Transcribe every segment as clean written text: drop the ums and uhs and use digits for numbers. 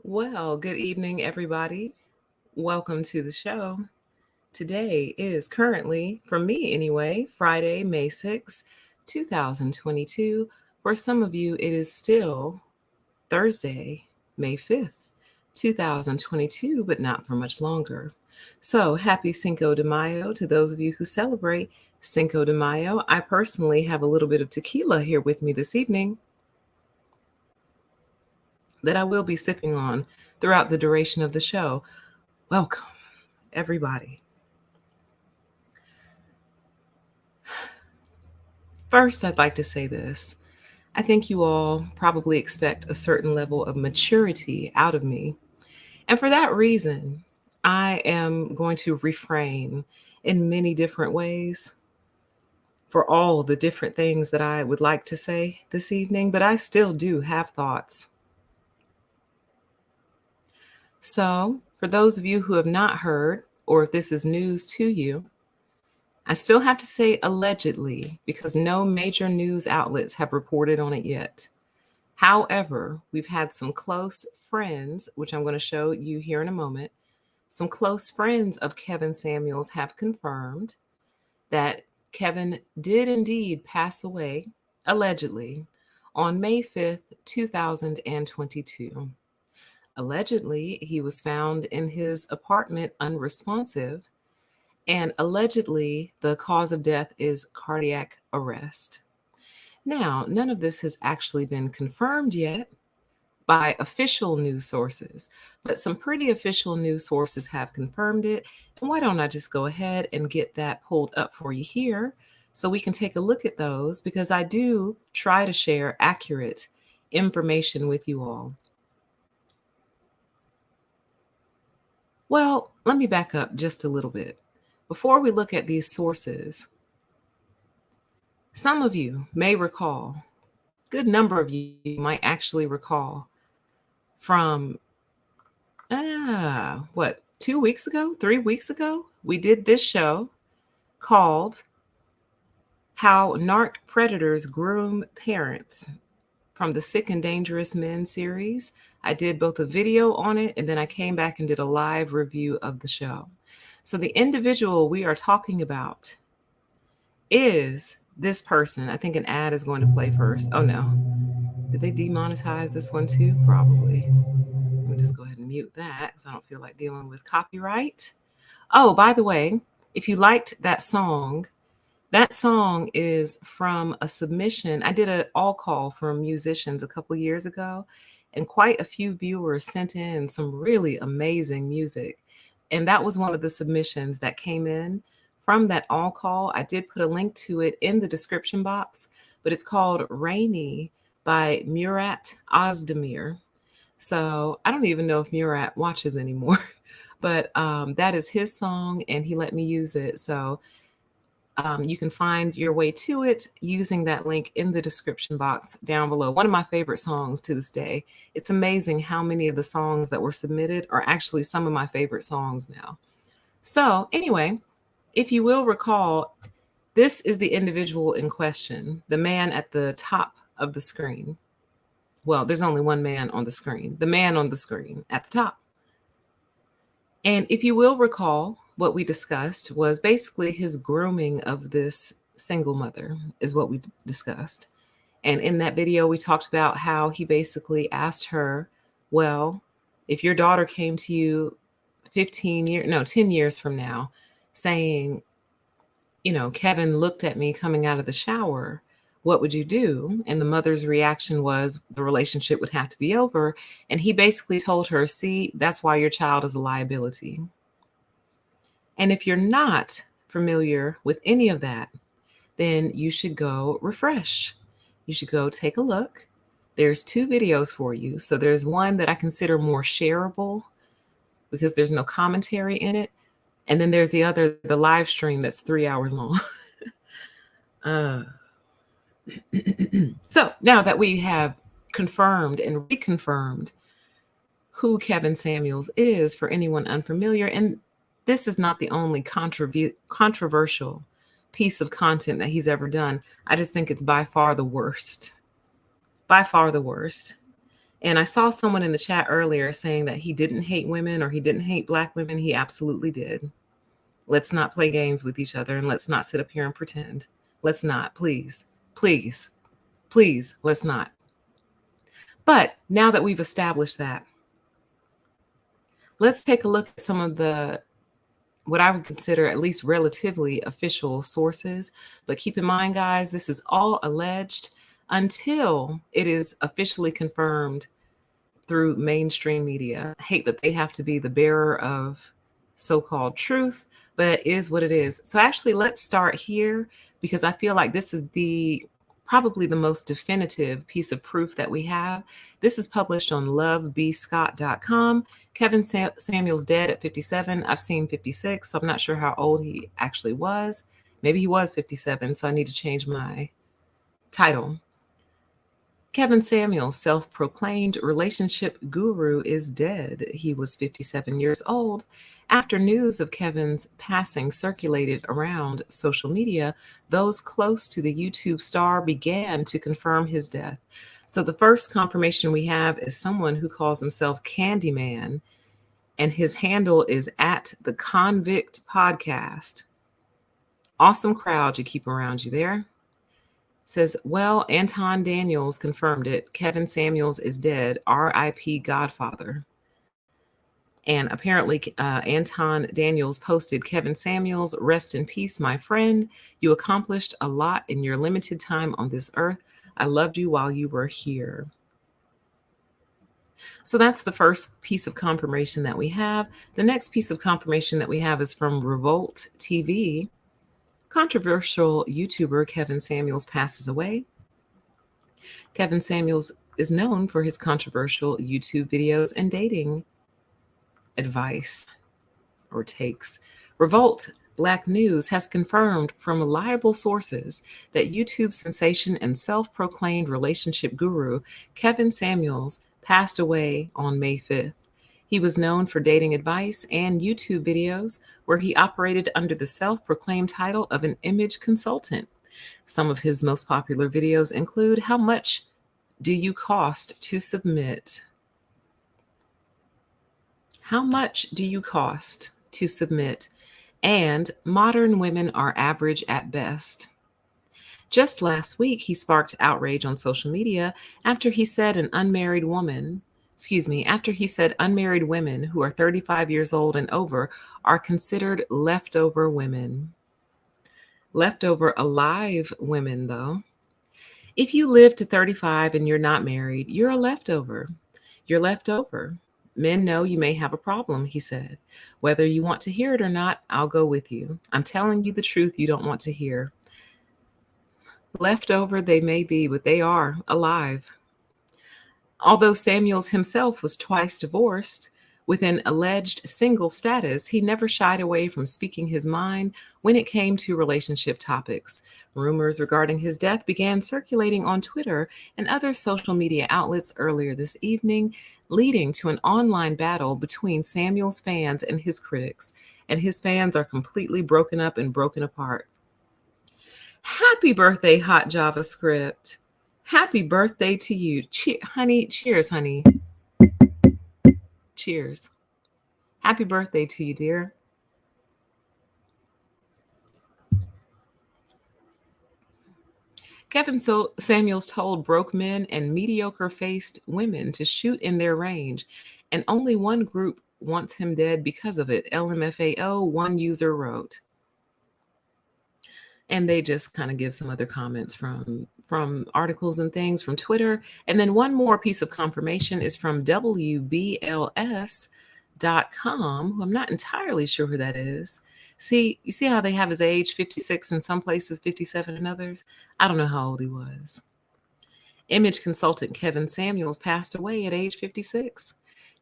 Well, good evening, everybody. Welcome to the show. Today is currently, for me anyway, Friday, May 6th, 2022. For some of you, it is still Thursday, May 5th, 2022, but not for much longer. So, happy Cinco de Mayo to those of you who celebrate Cinco de Mayo. I personally have a little bit of tequila here with me this evening that I will be sipping on throughout the duration of the show. Welcome, everybody. First, I'd like to say this. I think you all probably expect a certain level of maturity out of me. And for that reason, I am going to refrain in many different ways for all the different things that I would like to say this evening, but I still do have thoughts. So, for those of you who have not heard, or if this is news to you, I still have to say allegedly because no major news outlets have reported on it yet. However, we've had some close friends, which I'm going to show you here in a moment. Some close friends of Kevin Samuels have confirmed that Kevin did indeed pass away, allegedly, on May 5th, 2022. Allegedly, he was found in his apartment unresponsive, and allegedly, the cause of death is cardiac arrest. Now, none of this has actually been confirmed yet by official news sources, but some pretty official news sources have confirmed it. And why don't I just go ahead and get that pulled up for you here so we can take a look at those, because I do try to share accurate information with you all. Well, let me back up just a little bit. Before we look at these sources, some of you may recall, good number of you might actually recall from, 2 weeks ago, 3 weeks ago, we did this show called How Narc Predators Groom Parents from the Sick and Dangerous Men series. I did both a video on it and then I came back and did a live review of the show. So the individual we are talking about is this person. I think an ad is going to play first. Oh no. Did they demonetize this one too? Probably. Let me just go ahead and mute that because I don't feel like dealing with copyright. Oh, by the way, if you liked that song is from a submission. I did an all call from musicians a couple years ago, and quite a few viewers sent in some really amazing music. And that was one of the submissions that came in from that all call. I did put a link to it in the description box, but it's called Rainy by Murat Ozdemir. So I don't even know if Murat watches anymore, but that is his song and he let me use it. So You can find your way to it using that link in the description box down below. One of my favorite songs to this day. It's amazing how many of the songs that were submitted are actually some of my favorite songs now. So anyway, if you will recall, this is the individual in question, the man at the top of the screen. Well, there's only one man on the screen, the man on the screen at the top. And if you will recall, what we discussed was basically his grooming of this single mother, is what we discussed. And in that video, we talked about how he basically asked her, well, if your daughter came to you 10 years from now saying, Kevin looked at me coming out of the shower, what would you do? And the mother's reaction was the relationship would have to be over. And he basically told her, see, that's why your child is a liability. And if you're not familiar with any of that, then you should go refresh. You should go take a look. There's 2 videos for you. So there's one that I consider more shareable because there's no commentary in it. And then there's the other, the live stream that's 3 hours long. So now that we have confirmed and reconfirmed who Kevin Samuels is for anyone unfamiliar, and this is not the only controversial piece of content that he's ever done. I just think it's by far the worst. By far the worst. And I saw someone in the chat earlier saying that he didn't hate women or he didn't hate Black women. He absolutely did. Let's not play games with each other and let's not sit up here and pretend. Let's not, please, please, please, let's not. But now that we've established that, let's take a look at some of what I would consider at least relatively official sources. But keep in mind, guys, this is all alleged until it is officially confirmed through mainstream media. I hate that they have to be the bearer of so-called truth, but it is what it is. So actually, let's start here because I feel like this is probably the most definitive piece of proof that we have. This is published on lovebscott.com. Kevin Samuels dead at 57. I've seen 56, so I'm not sure how old he actually was. Maybe he was 57, so I need to change my title. Kevin Samuels, self-proclaimed relationship guru, is dead. He was 57 years old. After news of Kevin's passing circulated around social media, those close to the YouTube star began to confirm his death. So the first confirmation we have is someone who calls himself Candyman, and his handle is at the Convict Podcast. Awesome crowd you keep around you there. Says, well, Anton Daniels confirmed it. Kevin Samuels is dead. R.I.P. Godfather. And apparently Anton Daniels posted, Kevin Samuels, rest in peace, my friend. You accomplished a lot in your limited time on this earth. I loved you while you were here. So that's the first piece of confirmation that we have. The next piece of confirmation that we have is from Revolt TV. Controversial YouTuber Kevin Samuels passes away. Kevin Samuels is known for his controversial YouTube videos and dating advice or takes. Revolt Black News has confirmed from reliable sources that YouTube sensation and self-proclaimed relationship guru Kevin Samuels passed away on May 5th. He was known for dating advice and YouTube videos where he operated under the self-proclaimed title of an image consultant. Some of his most popular videos include How Much Do You Cost to Submit? How much do you cost to submit? And Modern Women Are Average at Best. Just last week, he sparked outrage on social media after he said unmarried women who are 35 years old and over are considered leftover women. Leftover alive women, though. If you live to 35 and you're not married, you're a leftover. You're left over. Men know you may have a problem, he said. Whether you want to hear it or not, I'll go with you. I'm telling you the truth you don't want to hear. Leftover they may be, but they are alive. Although Samuels himself was twice divorced, With an alleged single status, he never shied away from speaking his mind when it came to relationship topics. Rumors regarding his death began circulating on Twitter and other social media outlets earlier this evening, leading to an online battle between Samuel's fans and his critics. And his fans are completely broken up and broken apart. Happy birthday, Hot JavaScript. Happy birthday to you. Honey, cheers, honey. Cheers. Happy birthday to you, dear. Kevin Samuels told broke men and mediocre faced women to shoot in their range, and only one group wants him dead because of it. LMFAO, one user wrote. And they just kind of give some other comments from articles and things from Twitter. And then one more piece of confirmation is from WBLS.com, who I'm not entirely sure who that is. See, you see how they have his age 56 in some places, 57 in others? I don't know how old he was. Image consultant Kevin Samuels passed away at age 56.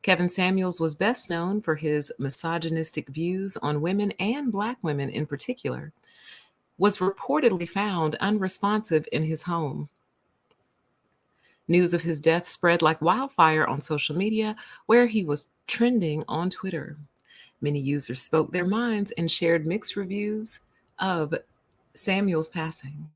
Kevin Samuels was best known for his misogynistic views on women and Black women in particular. Was reportedly found unresponsive in his home. News of his death spread like wildfire on social media, where he was trending on Twitter. Many users spoke their minds and shared mixed reviews of Samuel's passing.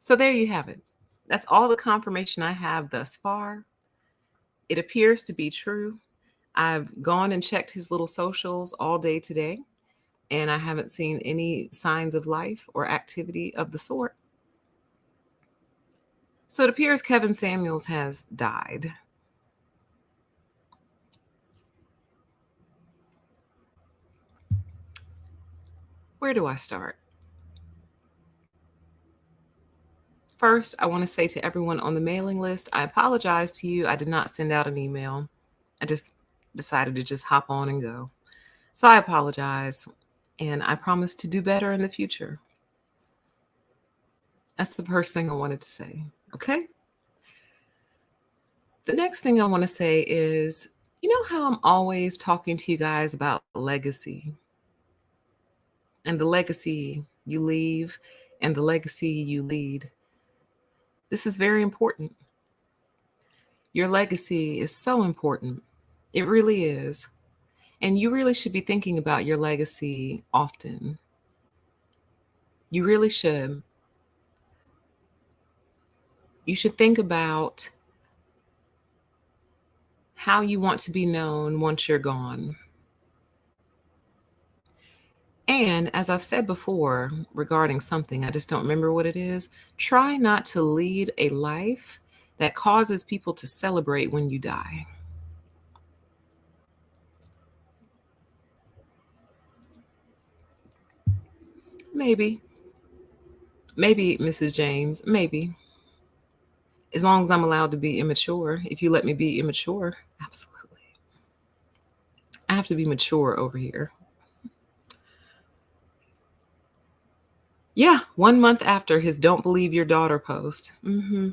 So there you have it. That's all the confirmation I have thus far. It appears to be true. I've gone and checked his little socials all day today, and I haven't seen any signs of life or activity of the sort. So it appears Kevin Samuels has died. Where do I start? First, I want to say to everyone on the mailing list, I apologize to you. I did not send out an email. I just decided to just hop on and go. So I apologize, and I promise to do better in the future. That's the first thing I wanted to say, okay? The next thing I want to say is, you know how I'm always talking to you guys about legacy and the legacy you leave and the legacy you lead? This is very important. Your legacy is so important. It really is. And you really should be thinking about your legacy often. You really should. You should think about how you want to be known once you're gone. And as I've said before regarding something, I just don't remember what it is, try not to lead a life that causes people to celebrate when you die. Maybe. Maybe, Mrs. James, maybe. As long as I'm allowed to be immature, if you let me be immature, absolutely. I have to be mature over here. Yeah, 1 month after his Don't Believe Your Daughter post. I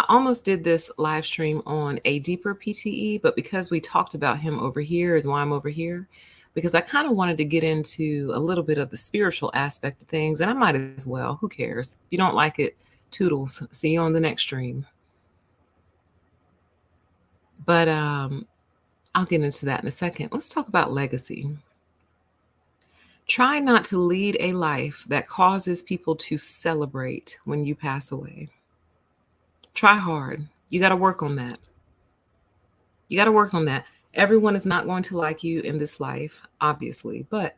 almost did this live stream on a deeper PTE, but because we talked about him over here is why I'm over here. Because I kind of wanted to get into a little bit of the spiritual aspect of things, and I might as well. Who cares? If you don't like it, toodles. See you on the next stream. But I'll get into that in a second. Let's talk about legacy. Try not to lead a life that causes people to celebrate when you pass away. Try hard. You got to work on that. You got to work on that. Everyone is not going to like you in this life, obviously, but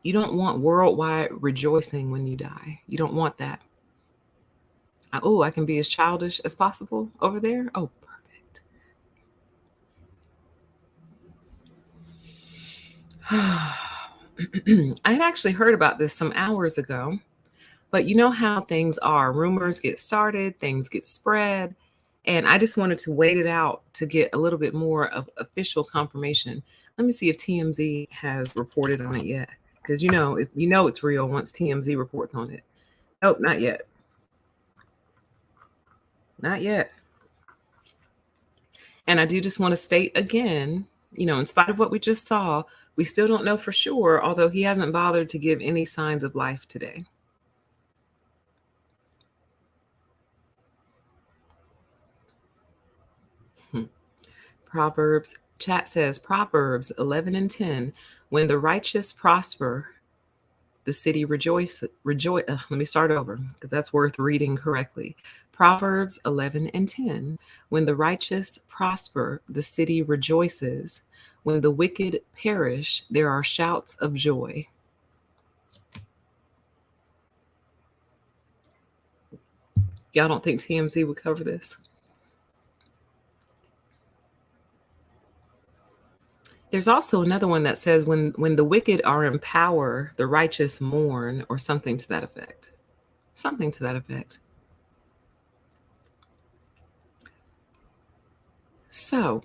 you don't want worldwide rejoicing when you die. You don't want that. Oh, I can be as childish as possible over there. Oh, perfect. I had actually heard about this some hours ago, but you know how things are. Rumors get started, things get spread, and I just wanted to wait it out to get a little bit more of official confirmation. Let me see if TMZ has reported on it yet, because you know it's real once TMZ reports on it. Nope, not yet. Not yet. And I do just want to state again, in spite of what we just saw, we still don't know for sure, although he hasn't bothered to give any signs of life today. Proverbs, chat says, Proverbs 11 and 10, when the righteous prosper, the city rejoice. Let me start over because that's worth reading correctly. Proverbs 11 and 10, when the righteous prosper, the city rejoices. When the wicked perish, there are shouts of joy. Y'all don't think TMZ would cover this? There's also another one that says when the wicked are in power, the righteous mourn, or something to that effect. Something to that effect. So,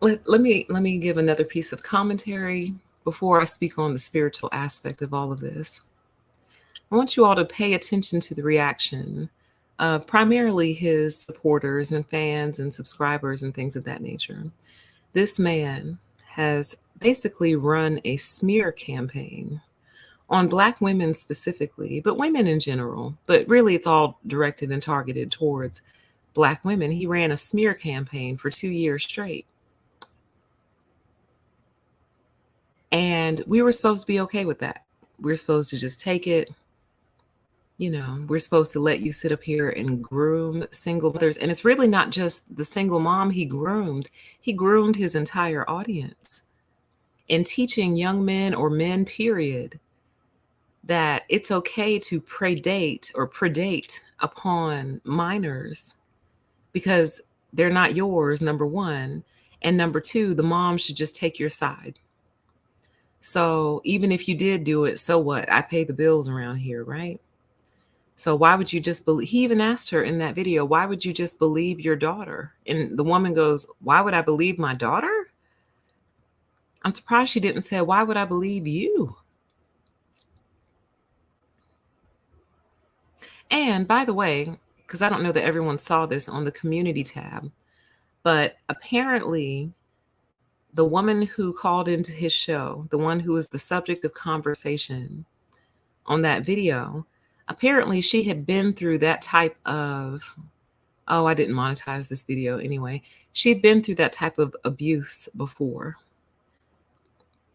let me give another piece of commentary before I speak on the spiritual aspect of all of this. I want you all to pay attention to the reaction of primarily his supporters and fans and subscribers and things of that nature. This man has basically run a smear campaign on Black women specifically, but women in general. But really, it's all directed and targeted towards Black women. He ran a smear campaign for 2 years straight. And we were supposed to be okay with that. We're supposed to just take it. We're supposed to let you sit up here and groom single mothers. And it's really not just the single mom he groomed his entire audience in teaching young men or men, period, that it's okay to predate upon minors because they're not yours, number one. And number two, the mom should just take your side. So even if you did do it, so what? I pay the bills around here, right? So why would you just believe? He even asked her in that video, why would you just believe your daughter? And the woman goes, why would I believe my daughter? I'm surprised she didn't say, why would I believe you? And by the way, because I don't know that everyone saw this on the community tab, but apparently the woman who called into his show, the one who was the subject of conversation on that video, apparently she had been through that type of, I didn't monetize this video anyway. She'd been through that type of abuse before.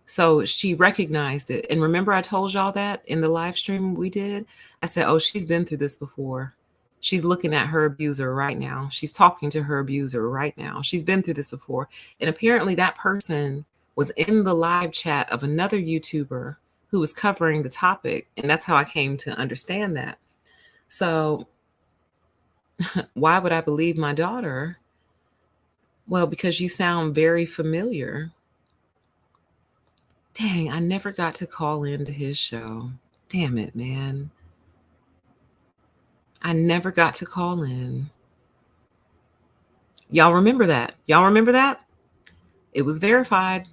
So she recognized it. And remember, I told y'all that in the live stream we did? I said, oh, she's been through this before. She's looking at her abuser right now. She's talking to her abuser right now. She's been through this before. And apparently that person was in the live chat of another YouTuber who was covering the topic. And that's how I came to understand that. So why would I believe my daughter? Well, because you sound very familiar. Dang, I never got to call into his show. Damn it, man. I never got to call in. Y'all remember that? Y'all remember that? It was verified.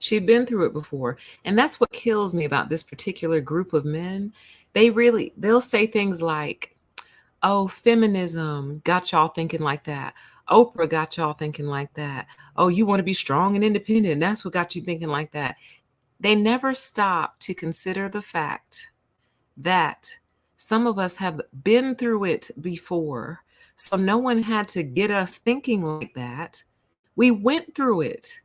She'd been through it before. And that's what kills me about this particular group of men. They'll say things like, oh, feminism got y'all thinking like that. Oprah got y'all thinking like that. Oh, you want to be strong and independent. That's what got you thinking like that. They never stop to consider the fact that some of us have been through it before. So no one had to get us thinking like that. We went through it.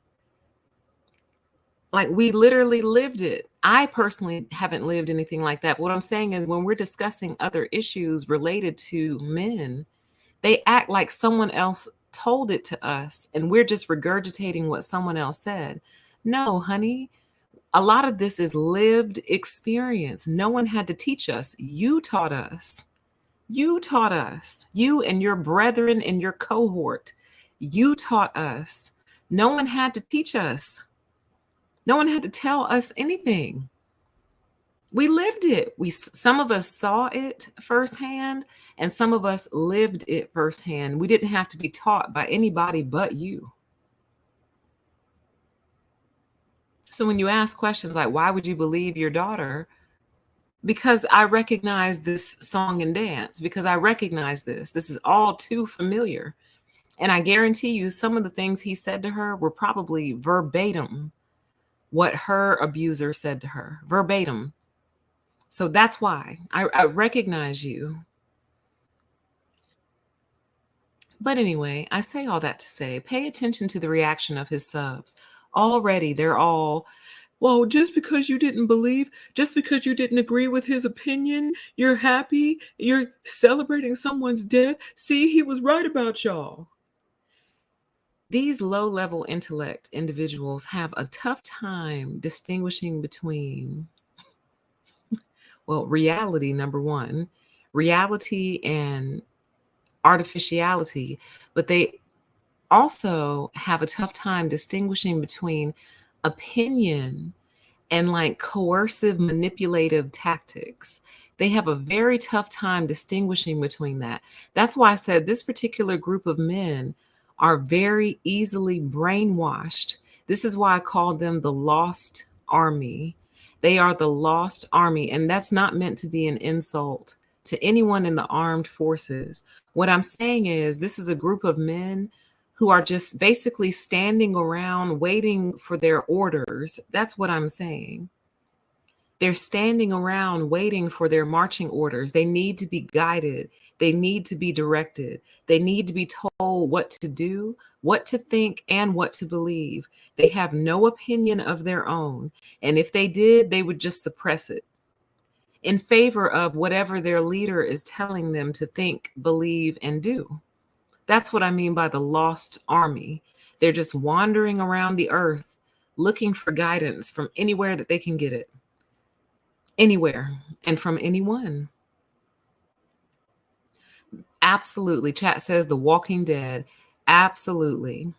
Like we literally lived it. I personally haven't lived anything like that. But what I'm saying is when we're discussing other issues related to men, they act like someone else told it to us and we're just regurgitating what someone else said. No, honey, a lot of this is lived experience. No one had to teach us. You taught us. You taught us. You and your brethren in your cohort. You taught us. No one had to teach us. No one had to tell us anything. We lived it. Some of us saw it firsthand, and some of us lived it firsthand. We didn't have to be taught by anybody but you. So when you ask questions like, why would you believe your daughter? Because I recognize this song and dance, because I recognize this. This is all too familiar. And I guarantee you, some of the things he said to her were probably verbatim what her abuser said to her, verbatim. So that's why I recognize you. But anyway, I say all that to say, pay attention to the reaction of his subs. Already, they're all, well, just because you didn't believe, just because you didn't agree with his opinion, you're happy, you're celebrating someone's death. See, he was right about y'all. These low-level intellect individuals have a tough time distinguishing between, well, reality, number one, reality and artificiality, but they also have a tough time distinguishing between opinion and like coercive manipulative tactics. They have a very tough time distinguishing between that. That's why I said this particular group of men are very easily brainwashed. This is why I call them the lost army. They are the lost army, and that's not meant to be an insult to anyone in the armed forces. What I'm saying is, this is a group of men who are just basically standing around waiting for their orders. That's what I'm saying. They're standing around waiting for their marching orders. They need to be guided. They need to be directed. They need to be told what to do, what to think, and what to believe. They have no opinion of their own. And if they did, they would just suppress it in favor of whatever their leader is telling them to think, believe, and do. That's what I mean by the lost army. They're just wandering around the earth looking for guidance from anywhere that they can get it. Anywhere and from anyone. Absolutely. Chat says The Walking Dead. Absolutely.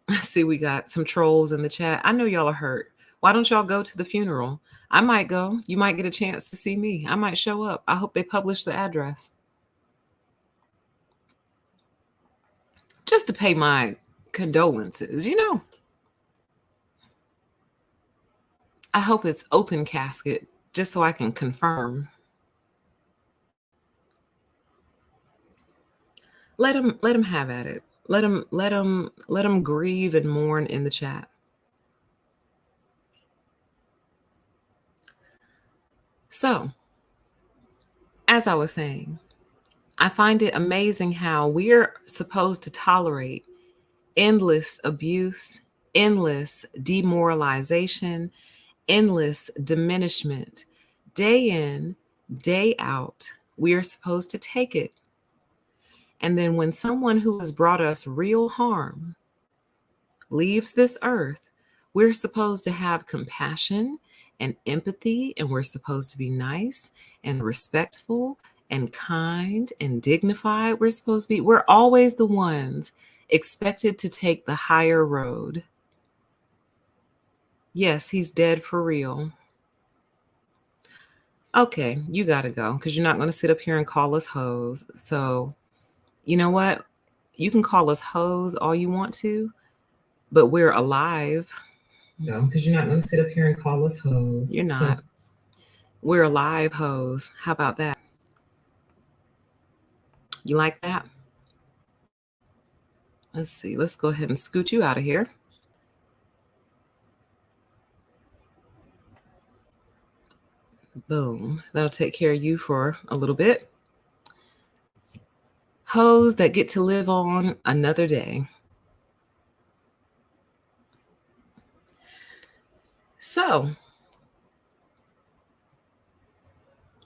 I see we got some trolls in the chat. I know y'all are hurt. Why don't y'all go to the funeral? I might go. You might get a chance to see me. I might show up. I hope they publish the address. Just to pay my condolences, you know. I hope it's open casket, just so I can confirm. Let him have at it. Let him grieve and mourn in the chat. So, as I was saying, I find it amazing how we're supposed to tolerate endless abuse, endless demoralization, endless diminishment. Day in, day out, we are supposed to take it. And then when someone who has brought us real harm leaves this earth, we're supposed to have compassion and empathy, and we're supposed to be nice and respectful and kind and dignified. We're always the ones expected to take the higher road. Yes, he's dead for real. Okay, you gotta go because you're not going to sit up here and call us hoes. So, you know what? You can call us hoes all you want to, but we're alive. No, because you're not going to sit up here and call us hoes. You're not. So, we're alive hoes. How about that? You like that? Let's see. Let's go ahead and scoot you out of here. Boom. That'll take care of you for a little bit. Hoes that get to live on another day. So,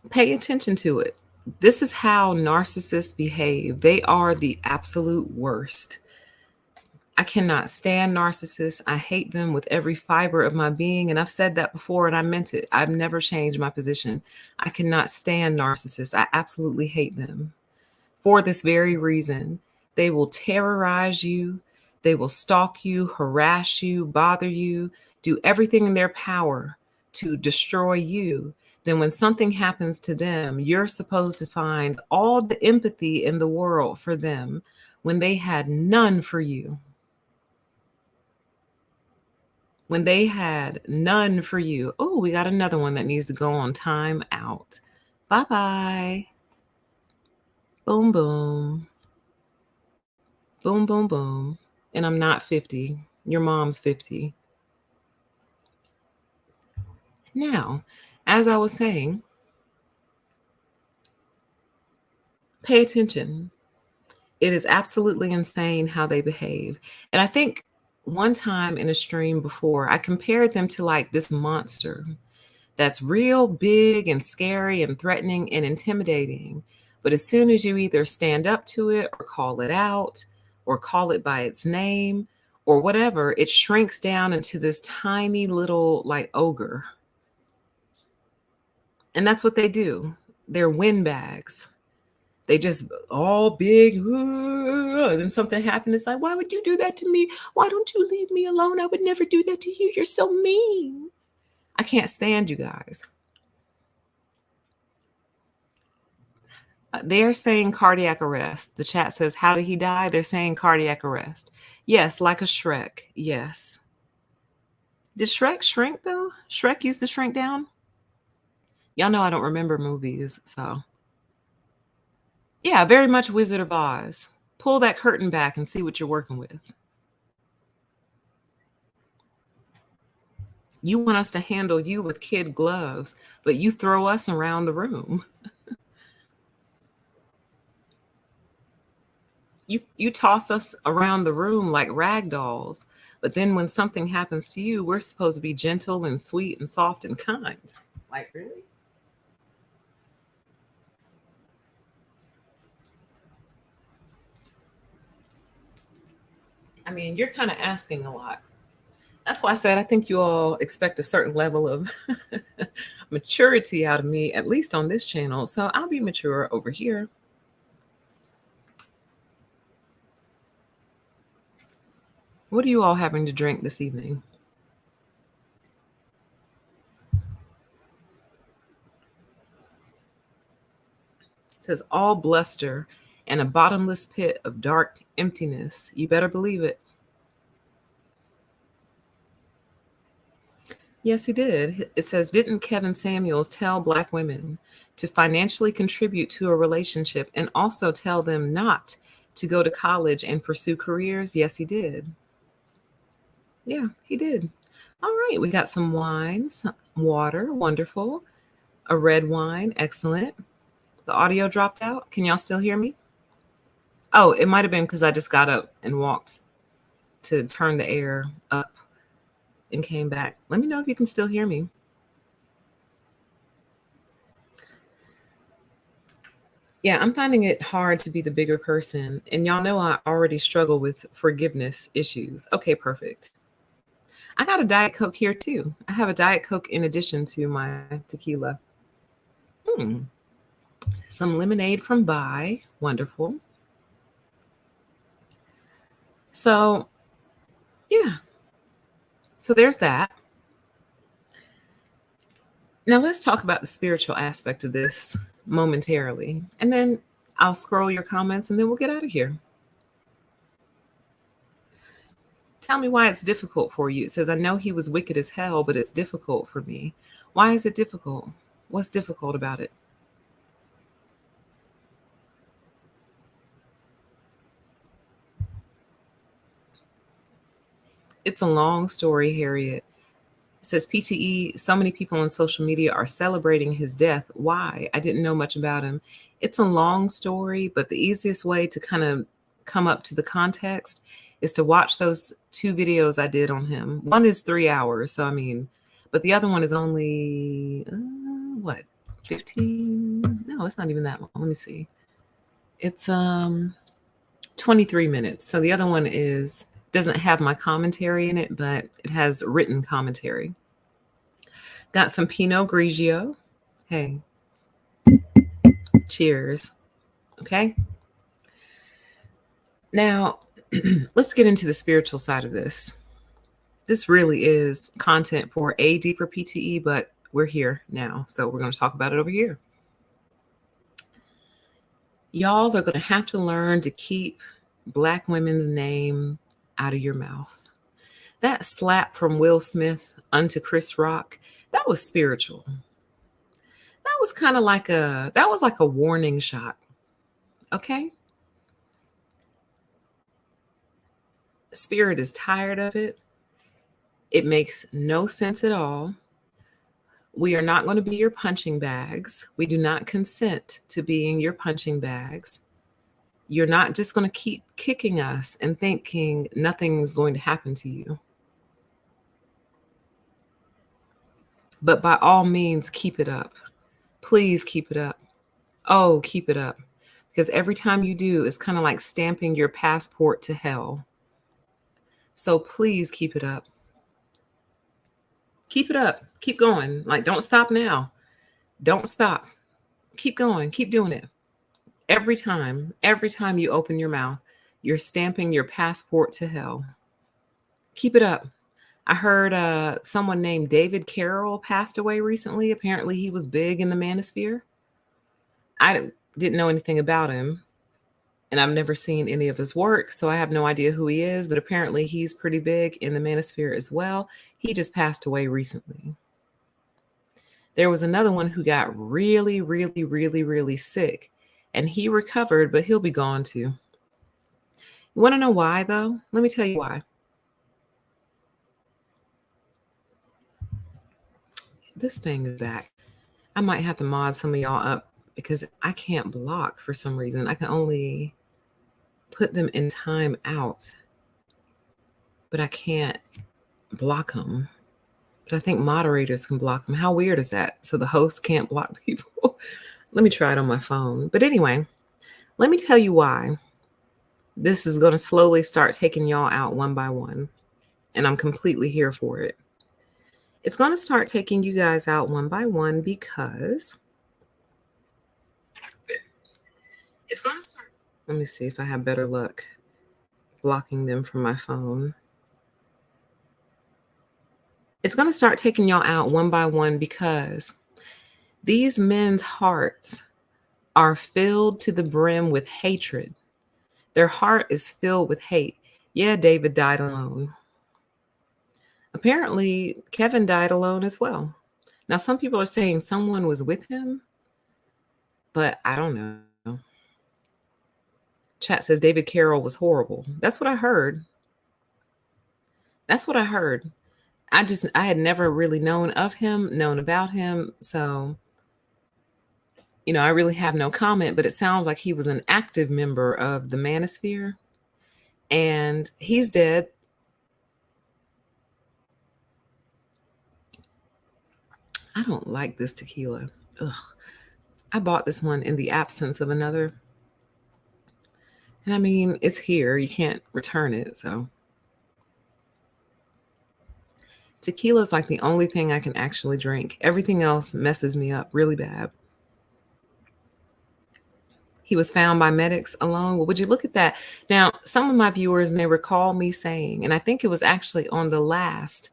pay attention to it. This is how narcissists behave. They are the absolute worst. I cannot stand narcissists. I hate them with every fiber of my being. And I've said that before and I meant it. I've never changed my position. I cannot stand narcissists. I absolutely hate them for this very reason. They will terrorize you. They will stalk you, harass you, bother you, do everything in their power to destroy you. Then when something happens to them, you're supposed to find all the empathy in the world for them when they had none for you. when they had none for you. Oh, we got another one that needs to go on time out. Bye-bye. Boom, boom. Boom, boom, boom. And I'm not 50. Your mom's 50. Now, as I was saying, pay attention. It is absolutely insane how they behave. And I think one time in a stream before, I compared them to like this monster that's real big and scary and threatening and intimidating. But as soon as you either stand up to it or call it out or call it by its name or whatever, it shrinks down into this tiny little like ogre. And that's what they do. They're windbags. They just all big, and then something happened. It's like, why would you do that to me? Why don't you leave me alone? I would never do that to you. You're so mean. I can't stand you guys. They're saying cardiac arrest. The chat says, how did he die? They're saying cardiac arrest. Yes, like a Shrek. Yes. Did Shrek shrink though? Shrek used to shrink down? Y'all know I don't remember movies, so. Yeah, very much Wizard of Oz. Pull that curtain back and see what you're working with. You want us to handle you with kid gloves, but you throw us around the room. You toss us around the room like rag dolls, but then when something happens to you, we're supposed to be gentle and sweet and soft and kind. Like, really? I mean, you're kind of asking a lot. That's why I said I think you all expect a certain level of maturity out of me, at least on this channel. So I'll be mature over here. What are you all having to drink this evening? It says all bluster and a bottomless pit of dark emptiness. You better believe it. Yes, he did. It says, didn't Kevin Samuels tell Black women to financially contribute to a relationship and also tell them not to go to college and pursue careers? Yes, he did. Yeah, he did. All right, we got some wines, water, wonderful. A red wine, excellent. The audio dropped out. Can y'all still hear me? Oh, it might have been because I just got up and walked to turn the air up and came back. Let me know if you can still hear me. Yeah, I'm finding it hard to be the bigger person. And y'all know I already struggle with forgiveness issues. Okay, perfect. I got a Diet Coke here too. I have a Diet Coke in addition to my tequila. Some lemonade from Bai. Wonderful. So, yeah. So there's that. Now let's talk about the spiritual aspect of this momentarily. And then I'll scroll your comments and then we'll get out of here. Tell me why it's difficult for you. It says, I know he was wicked as hell, but it's difficult for me. Why is it difficult? What's difficult about it? It's a long story, Harriet. It says PTE, so many people on social media are celebrating his death. Why? I didn't know much about him. It's a long story, but the easiest way to kind of come up to the context is to watch those two videos I did on him. One is 3 hours, so I mean, but the other one is only, what, 15? No, it's not even that long. Let me see. It's 23 minutes. So the other one doesn't have my commentary in it, but it has written commentary. Got some Pinot Grigio. Hey, cheers. Okay. Now, let's get into the spiritual side of this. This really is content for a deeper PTE, but we're here now. So we're going to talk about it over here. Y'all are going to have to learn to keep Black women's name out of your mouth. That slap from Will Smith unto Chris Rock, that was spiritual. That was kind of like a warning shot. Okay? Spirit is tired of it. It makes no sense at all. We are not going to be your punching bags. We do not consent to being your punching bags. You're not just going to keep kicking us and thinking nothing's going to happen to you. But by all means, keep it up. Please keep it up. Oh, keep it up. Because every time you do, it's kind of like stamping your passport to hell. So please keep it up. Keep it up. Keep going. Like, don't stop now. Don't stop. Keep going. Keep doing it. Every time you open your mouth, you're stamping your passport to hell. Keep it up. I heard someone named David Carroll passed away recently. Apparently, he was big in the manosphere. I didn't know anything about him, and I've never seen any of his work, so I have no idea who he is, but apparently he's pretty big in the manosphere as well. He just passed away recently. There was another one who got really, really, really, really sick, and he recovered, but he'll be gone too. You want to know why, though? Let me tell you why. This thing is back. I might have to mod some of y'all up because I can't block for some reason. I can only put them in time out, but I can't block them. But I think moderators can block them. How weird is that? So the host can't block people. Let me try it on my phone. But anyway, let me tell you why this is going to slowly start taking y'all out one by one. And I'm completely here for it. It's going to start taking you guys out one by one because it's going to start. Let me see if I have better luck blocking them from my phone. It's going to start taking y'all out one by one because these men's hearts are filled to the brim with hatred. Their heart is filled with hate. Yeah, David died alone. Apparently, Kevin died alone as well. Now, some people are saying someone was with him, but I don't know. Chat says David Carroll was horrible. That's what I heard. That's what I heard. I had never really known about him. So, I really have no comment, but it sounds like he was an active member of the manosphere and he's dead. I don't like this tequila. Ugh. I bought this one in the absence of another. And I mean, it's here. You can't return it. So tequila is like the only thing I can actually drink. Everything else messes me up really bad. He was found by medics alone. Well, would you look at that? Now, some of my viewers may recall me saying, and I think it was actually on the last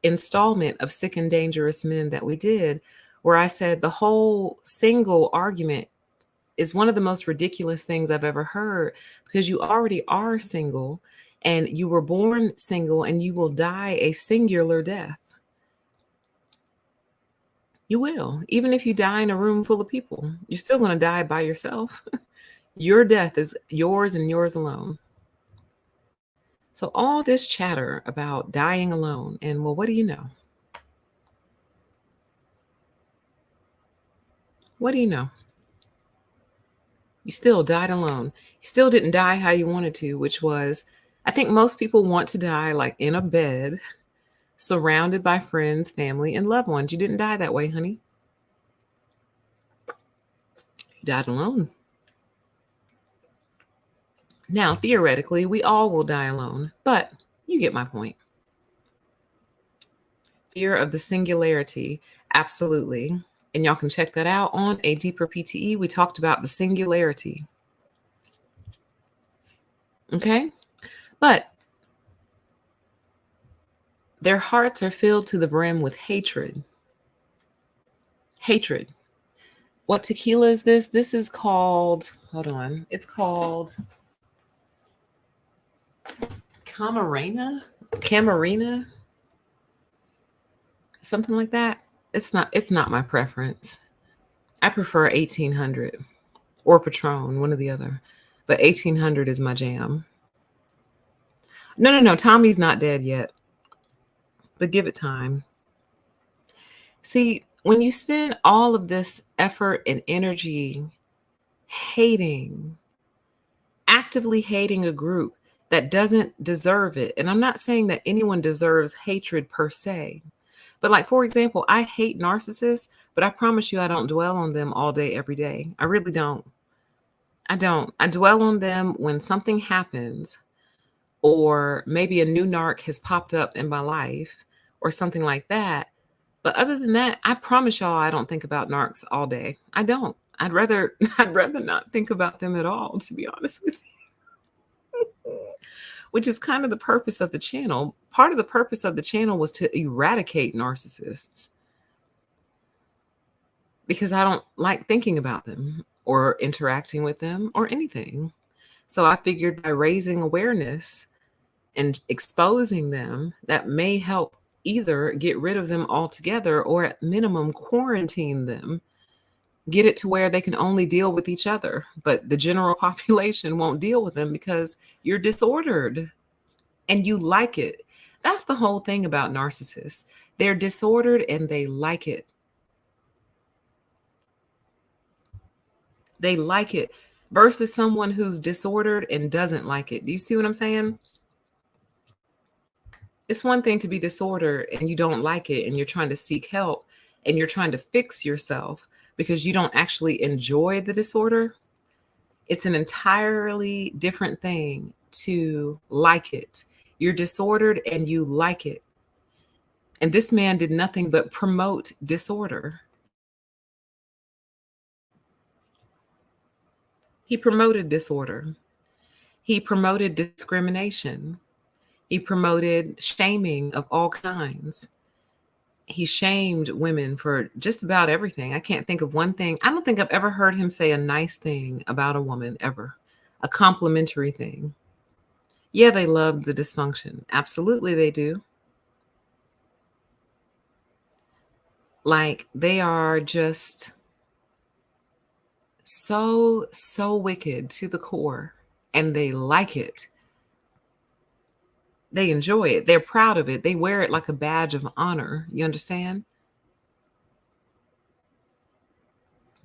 installment of Sick and Dangerous Men that we did, where I said the whole single argument is one of the most ridiculous things I've ever heard, because you already are single and you were born single and you will die a singular death. You will. Even if you die in a room full of people, you're still going to die by yourself. Your death is yours and yours alone. So all this chatter about dying alone, and well, what do you know? What do you know? You still died alone. You still didn't die how you wanted to, which was, I think most people want to die like in a bed, surrounded by friends, family, and loved ones. You didn't die that way, honey. You died alone. Now, theoretically, we all will die alone, but you get my point. Fear of the singularity, absolutely. And y'all can check that out on A Deeper PTE. We talked about the singularity. Okay? But their hearts are filled to the brim with hatred. Hatred. What tequila is this? This is called, hold on. It's called Camarena. Camarina, something like that. It's not my preference. I prefer 1800 or Patron, one or the other. But 1800 is my jam. No, no, no. Tommy's not dead yet, but give it time. See, when you spend all of this effort and energy hating, actively hating a group that doesn't deserve it, and I'm not saying that anyone deserves hatred per se, but like, for example, I hate narcissists, but I promise you I don't dwell on them all day, every day. I really don't. I don't. I dwell on them when something happens, or maybe a new narc has popped up in my life, or something like that. But other than that, I promise y'all I don't think about narcs all day. I don't. I'd rather I'd rather not think about them at all, to be honest with you. Which is kind of the purpose of the channel. Part of the purpose of the channel was to eradicate narcissists because I don't like thinking about them or interacting with them or anything. So I figured by raising awareness and exposing them, that may help either get rid of them altogether or at minimum quarantine them, get it to where they can only deal with each other, but the general population won't deal with them because you're disordered and you like it. That's the whole thing about narcissists. They're disordered and they like it. They like it versus someone who's disordered and doesn't like it. Do you see what I'm saying? It's one thing to be disordered and you don't like it and you're trying to seek help and you're trying to fix yourself because you don't actually enjoy the disorder. It's an entirely different thing to like it. You're disordered and you like it. And this man did nothing but promote disorder. He promoted disorder. He promoted discrimination. He promoted shaming of all kinds. He shamed women for just about everything. I can't think of one thing. I don't think I've ever heard him say a nice thing about a woman ever, a complimentary thing. Yeah, they love the dysfunction. Absolutely, they do. Like, they are just so wicked to the core, and they like it. They enjoy it. They're proud of it. They wear it like a badge of honor. You understand?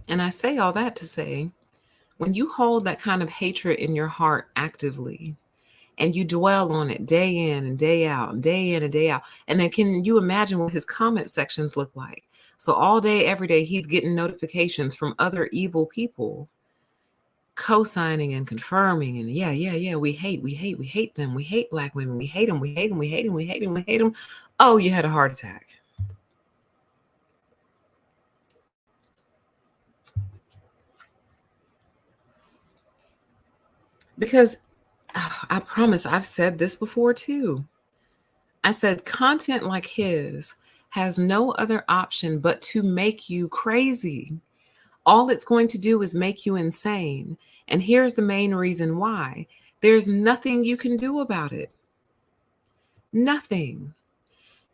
And I say all that to say, when you hold that kind of hatred in your heart actively and you dwell on it day in and day out and day in and day out, and then can you imagine what his comment sections look like? So all day, every day, he's getting notifications from other evil people co-signing and confirming and yeah, we hate them, we hate black women, we hate them, we hate them, we hate them, we hate them, we hate them. Oh, you had a heart attack. Because I promise I've said this before too. I said content like his has no other option but to make you crazy. All it's going to do is make you insane. And here's the main reason why. There's nothing you can do about it. Nothing.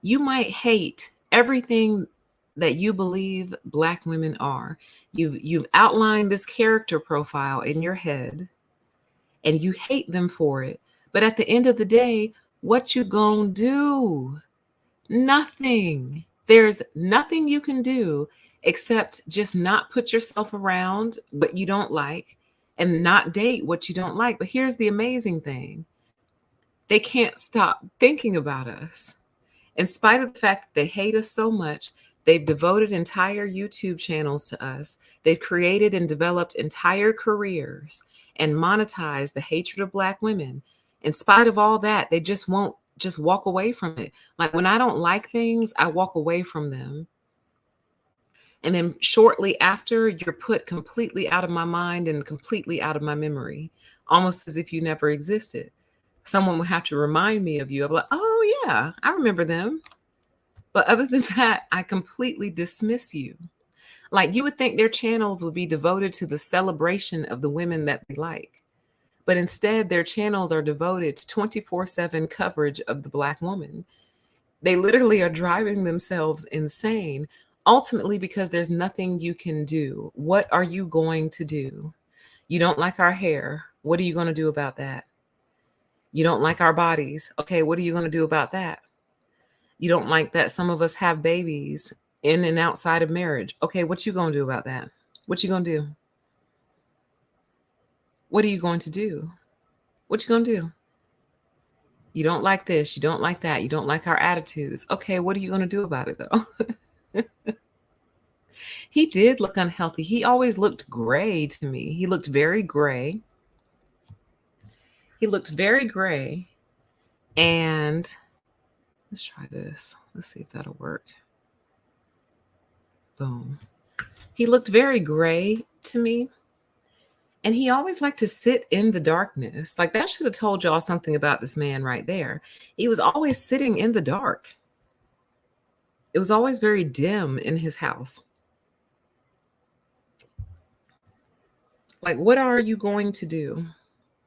You might hate everything that you believe black women are. You've outlined this character profile in your head and you hate them for it. But at the end of the day, what you gonna do? Nothing. There's nothing you can do except just not put yourself around what you don't like and not date what you don't like. But here's the amazing thing. They can't stop thinking about us. In spite of the fact that they hate us so much, they've devoted entire YouTube channels to us. They've created and developed entire careers and monetized the hatred of black women. In spite of all that, they just won't just walk away from it. Like when I don't like things, I walk away from them. And then shortly after, you're put completely out of my mind and completely out of my memory, almost as if you never existed. Someone would have to remind me of you. I'm like, oh yeah, I remember them. But other than that, I completely dismiss you. Like you would think their channels would be devoted to the celebration of the women that they like. But instead, their channels are devoted to 24/7 coverage of the Black woman. They literally are driving themselves insane, ultimately because there's nothing you can do. What are you going to do? You don't like our hair. What are you going to do about that? You don't like our bodies. Okay, what are you going to do about that? You don't like that some of us have babies in and outside of marriage. Okay, what you going to do about that? What you going to do? What are you going to do? What you going to do? You don't like this, you don't like that, you don't like our attitudes. Okay, what are you going to do about it though? He did look unhealthy. He always looked gray to me. He looked very gray. He looked very gray. And let's try this. Let's see if that'll work. Boom. He looked very gray to me. And he always liked to sit in the darkness. Like that should have told y'all something about this man right there. He was always sitting in the dark. It was always very dim in his house. Like, what are you going to do?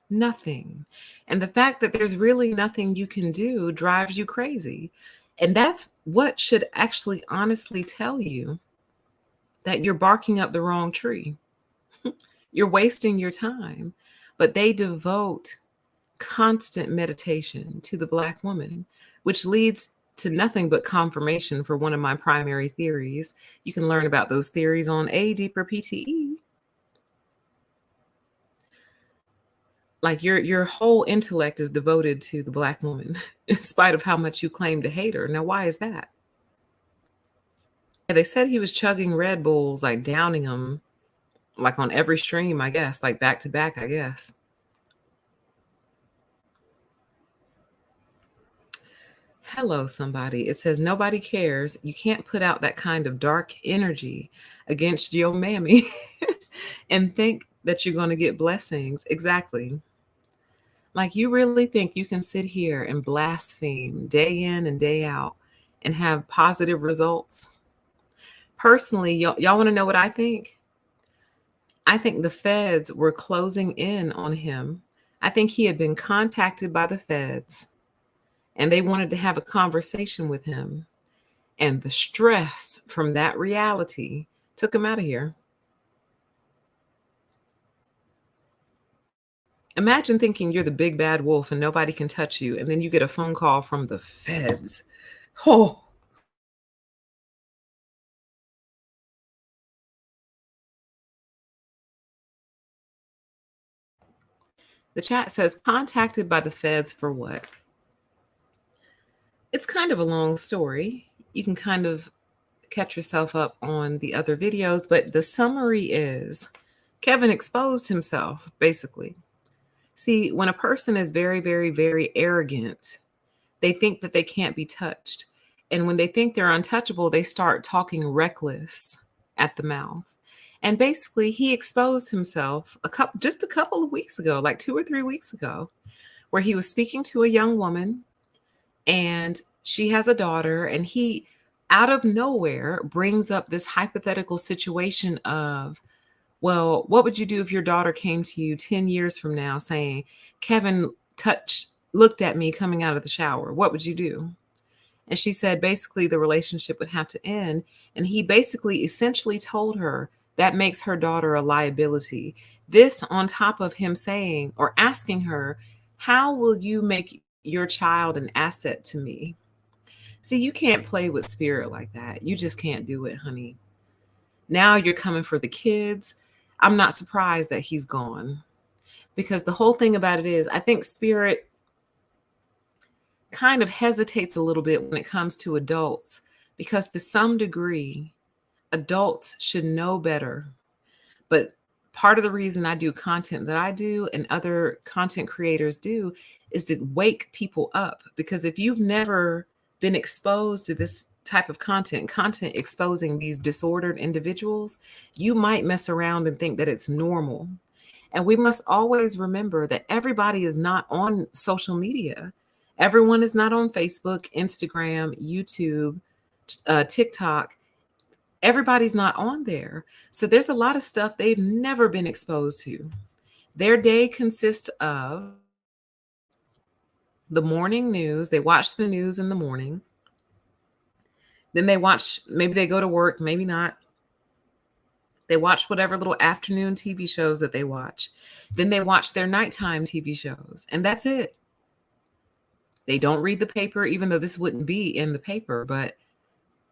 Nothing. And the fact that there's really nothing you can do drives you crazy. And that's what should actually honestly tell you that you're barking up the wrong tree. You're wasting your time. But they devote constant meditation to the Black woman, which leads to nothing but confirmation for one of my primary theories. You can learn about those theories on A Deeper PTE. Like your whole intellect is devoted to the Black woman, in spite of how much you claim to hate her. Now, why is that? Yeah, they said he was chugging Red Bulls, like downing them, like on every stream, I guess, like back to back, I guess. Hello, somebody. It says nobody cares. You can't put out that kind of dark energy against your mammy and think that you're going to get blessings. Exactly. Like, you really think you can sit here and blaspheme day in and day out and have positive results? Personally, y'all want to know what I think? I think the feds were closing in on him. I think he had been contacted by the feds and they wanted to have a conversation with him. And the stress from that reality took him out of here. Imagine thinking you're the big bad wolf and nobody can touch you, and then you get a phone call from the feds. Oh, the chat says contacted by the feds for what? It's kind of a long story. You can kind of catch yourself up on the other videos, but the summary is Kevin exposed himself, basically. See, when a person is very, very, very arrogant, they think that they can't be touched. And when they think they're untouchable, they start talking reckless at the mouth. And basically, he exposed himself just a couple of weeks ago, like 2 or 3 weeks ago, where he was speaking to a young woman and she has a daughter, and he out of nowhere brings up this hypothetical situation of, well, what would you do if your daughter came to you 10 years from now saying, Kevin looked at me coming out of the shower? What would you do? And she said basically the relationship would have to end. And he basically essentially told her that makes her daughter a liability. This on top of him saying or asking her, how will you make your child an asset to me? See, you can't play with spirit like that. You just can't do it, honey. Now you're coming for the kids. I'm not surprised that he's gone, because the whole thing about it is I think spirit kind of hesitates a little bit when it comes to adults, because to some degree, adults should know better. But part of the reason I do content that I do and other content creators do is to wake people up. Because if you've never been exposed to this type of content exposing these disordered individuals, you might mess around and think that it's normal. And we must always remember that everybody is not on social media. Everyone is not on Facebook, Instagram, YouTube, TikTok. Everybody's not on there. So there's a lot of stuff they've never been exposed to. Their day consists of the morning news. They watch the news in the morning. Then they watch, maybe they go to work, maybe not. They watch whatever little afternoon TV shows that they watch. Then they watch their nighttime TV shows, and that's it. They don't read the paper, even though this wouldn't be in the paper. But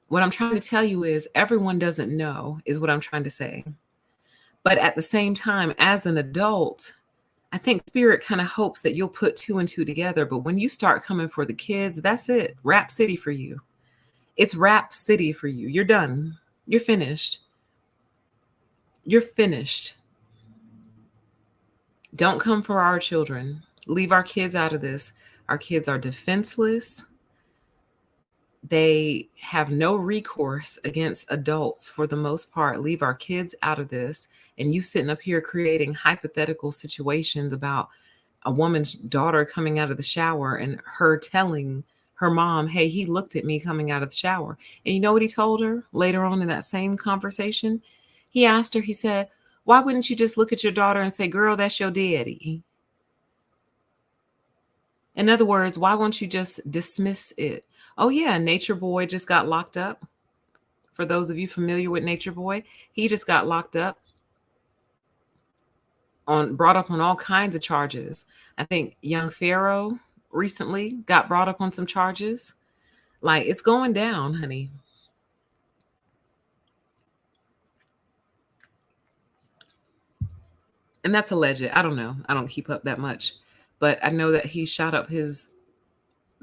what I'm trying to tell you is everyone doesn't know, is what I'm trying to say. But at the same time, as an adult, I think spirit kind of hopes that you'll put two and two together. But when you start coming for the kids, that's it. Rap City for you. It's Rap City for you. You're done. You're finished. You're finished. Don't come for our children. Leave our kids out of this. Our kids are defenseless. They have no recourse against adults for the most part. Leave our kids out of this. And you sitting up here creating hypothetical situations about a woman's daughter coming out of the shower and her telling her mom, hey, he looked at me coming out of the shower. And you know what he told her later on in that same conversation? He asked her, he said, why wouldn't you just look at your daughter and say, girl, that's your daddy? In other words, why won't you just dismiss it? Oh, yeah, Nature Boy just got locked up. For those of you familiar with Nature Boy, he just got locked up, brought up on all kinds of charges. I think young Pharaoh recently got brought up on some charges. Like, it's going down, honey. And that's alleged. I don't know. I don't keep up that much. But I know that he shot up his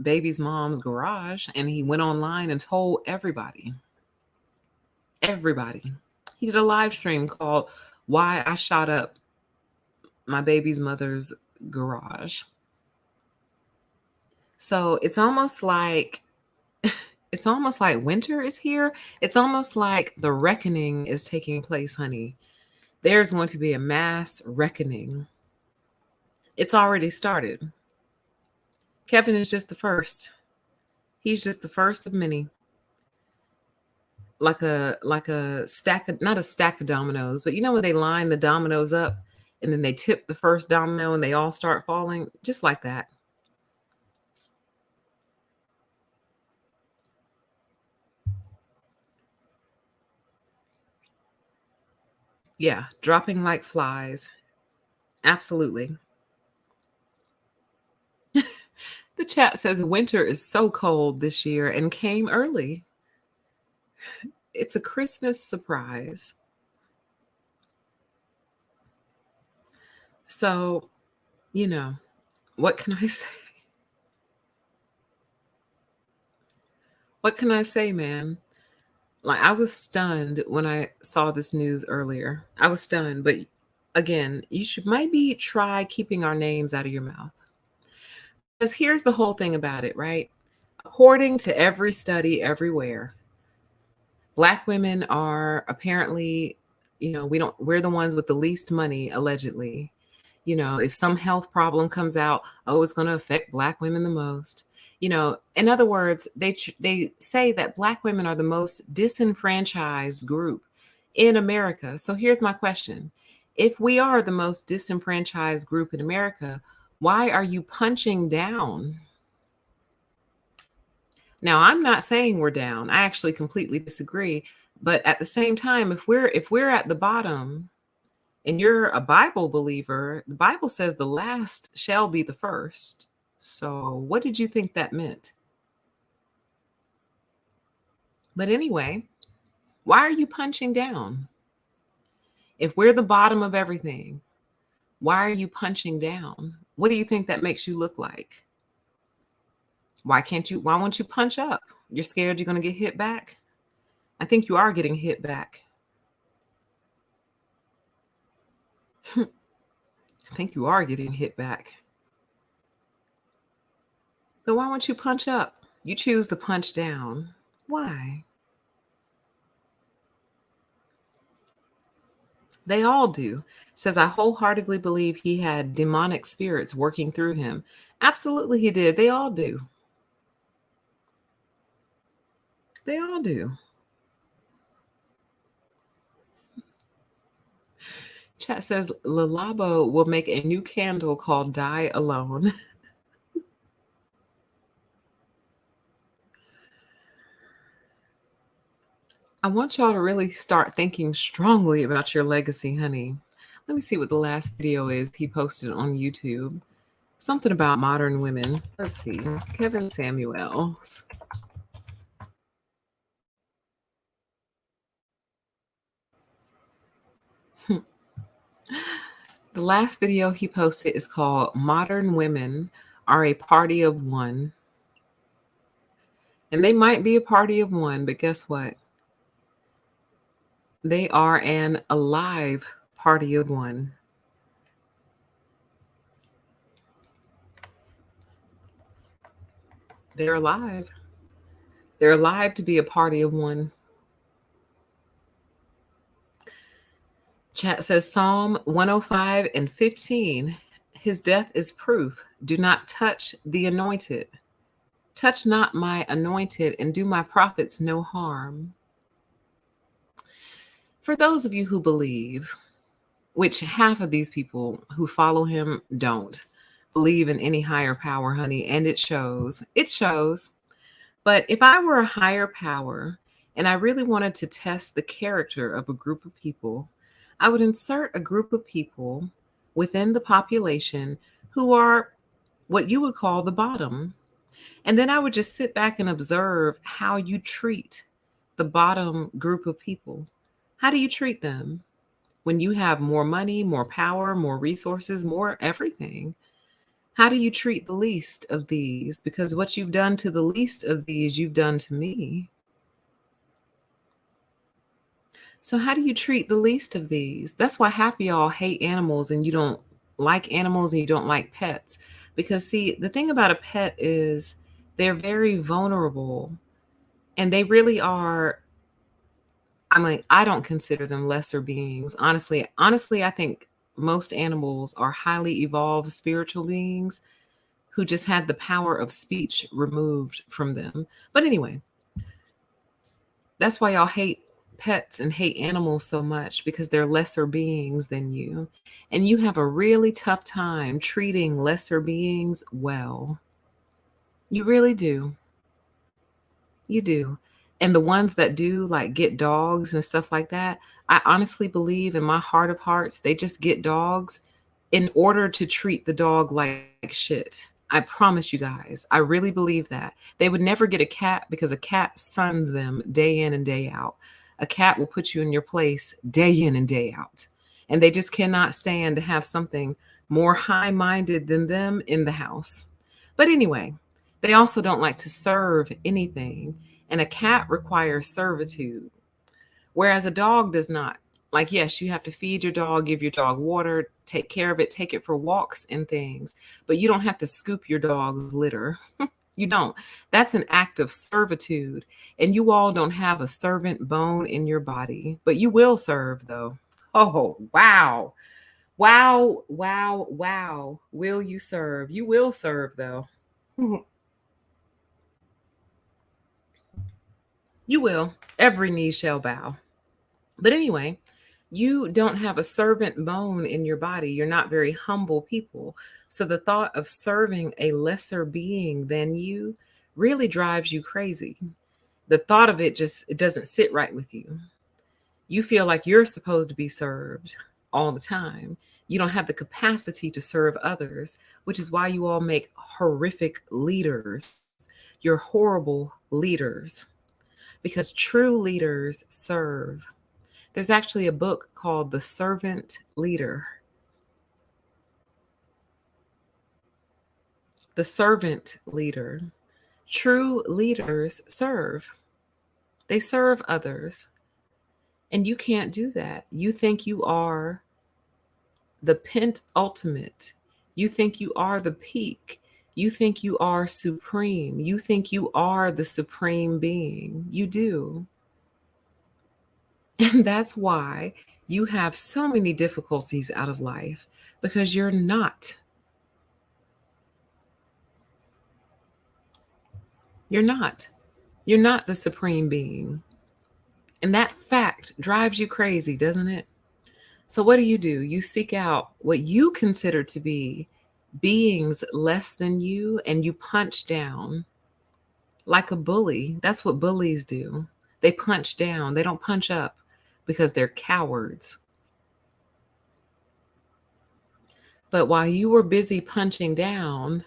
baby's mom's garage and he went online and told everybody. Everybody. He did a live stream called Why I Shot Up My Baby's Mother's Garage. So it's almost like winter is here. It's almost like the reckoning is taking place, honey. There's going to be a mass reckoning. It's already started. Kevin is just the first. He's just the first of many. Like a stack of, not a stack of dominoes, but you know when they line the dominoes up and then they tip the first domino and they all start falling, just like that. Yeah, dropping like flies. Absolutely. The chat says winter is so cold this year and came early. It's a Christmas surprise. So, you know, what can I say? What can I say, man? Like, I was stunned when I saw this news earlier. I was stunned, but again, you should maybe try keeping our names out of your mouth. Because here's the whole thing about it, right? According to every study everywhere, Black women are apparently, we're the ones with the least money, allegedly. If some health problem comes out, oh, it's going to affect Black women the most. In other words, they say that Black women are the most disenfranchised group in America. So here's my question. If we are the most disenfranchised group in America, why are you punching down? Now, I'm not saying we're down. I actually completely disagree. But at the same time, if we're at the bottom and you're a Bible believer, the Bible says the last shall be the first. So what did you think that meant? But anyway, why are you punching down? If we're the bottom of everything, why are you punching down? What do you think that makes you look like? Why won't you punch up? You're scared you're going to get hit back? I think you are getting hit back. I think you are getting hit back. But why won't you punch up? You choose to punch down. Why? They all do. Says, I wholeheartedly believe he had demonic spirits working through him. Absolutely, he did. They all do. They all do. Chat says Lalabo will make a new candle called Die Alone. I want y'all to really start thinking strongly about your legacy, honey. Let me see what the last video is he posted on YouTube. Something about modern women. Let's see. Kevin Samuels. The last video he posted is called Modern Women Are a Party of One. And they might be a party of one, but guess what? They are an alive party of one. They're alive. They're alive to be a party of one. Chat says Psalm 105 and 15. His death is proof. Do not touch the anointed. Touch not my anointed and do my prophets no harm. For those of you who believe, which half of these people who follow him don't believe in any higher power, honey, and it shows. It shows. But if I were a higher power and I really wanted to test the character of a group of people, I would insert a group of people within the population who are what you would call the bottom. And then I would just sit back and observe how you treat the bottom group of people. How do you treat them when you have more money, more power, more resources, more everything? How do you treat the least of these? Because what you've done to the least of these, you've done to me. So how do you treat the least of these? That's why half of y'all hate animals and you don't like animals and you don't like pets. Because see, the thing about a pet is they're very vulnerable and they really are. I'm like, I don't consider them lesser beings. Honestly, I think most animals are highly evolved spiritual beings who just had the power of speech removed from them. But anyway, that's why y'all hate pets and hate animals so much because they're lesser beings than you. And you have a really tough time treating lesser beings well. You really do. You do. And the ones that do like get dogs and stuff like that, I honestly believe in my heart of hearts, they just get dogs in order to treat the dog like shit. I promise you guys, I really believe that. They would never get a cat because a cat suns them day in and day out. A cat will put you in your place day in and day out. And they just cannot stand to have something more high minded than them in the house. But anyway, they also don't like to serve anything. And a cat requires servitude, whereas a dog does not. Like, yes, you have to feed your dog, give your dog water, take care of it, take it for walks and things, but you don't have to scoop your dog's litter. You don't. That's an act of servitude. And you all don't have a servant bone in your body, but you will serve, though. Oh, wow. Wow, wow, wow. Will you serve? You will serve, though. You will. Every knee shall bow. But anyway, you don't have a servant bone in your body. You're not very humble people. So the thought of serving a lesser being than you really drives you crazy. The thought of it just it doesn't sit right with you. You feel like you're supposed to be served all the time. You don't have the capacity to serve others, which is why you all make horrific leaders. You're horrible leaders because true leaders serve. There's actually a book called The Servant Leader. The Servant Leader. True leaders serve. They serve others. And you can't do that. You think you are the ultimate. You think you are the peak. You think you are supreme. You think you are the supreme being. You do. And that's why you have so many difficulties out of life because you're not. You're not. You're not the supreme being. And that fact drives you crazy, doesn't it? So what do? You seek out what you consider to be beings less than you, and you punch down like a bully. That's what bullies do. They punch down, they don't punch up because they're cowards. But while you were busy punching down,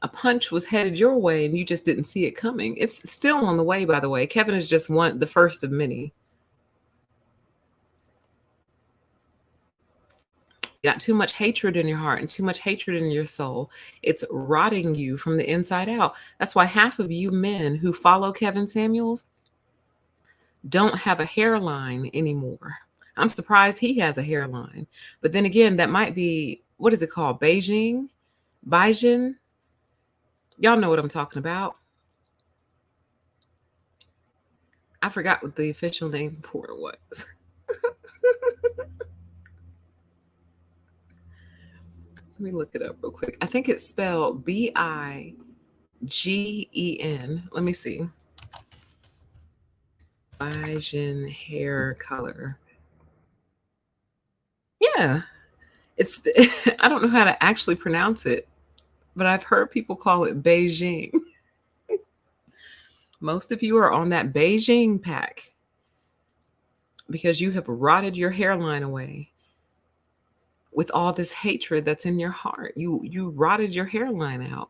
a punch was headed your way and you just didn't see it coming. It's still on the way, by the way. Kevin is just the first of many. You got too much hatred in your heart and too much hatred in your soul. It's rotting you from the inside out. That's why half of you men who follow Kevin Samuels don't have a hairline anymore. I'm surprised he has a hairline. But then again, that might be, what is it called? Beijing? Beijing? Y'all know what I'm talking about. I forgot what the official name for it was. Let me look it up real quick. I think it's spelled Bigen. Let me see. Bigen hair color. Yeah. It's I don't know how to actually pronounce it, but I've heard people call it Beijing. Most of you are on that Beijing pack because you have rotted your hairline away with all this hatred that's in your heart. You rotted your hairline out.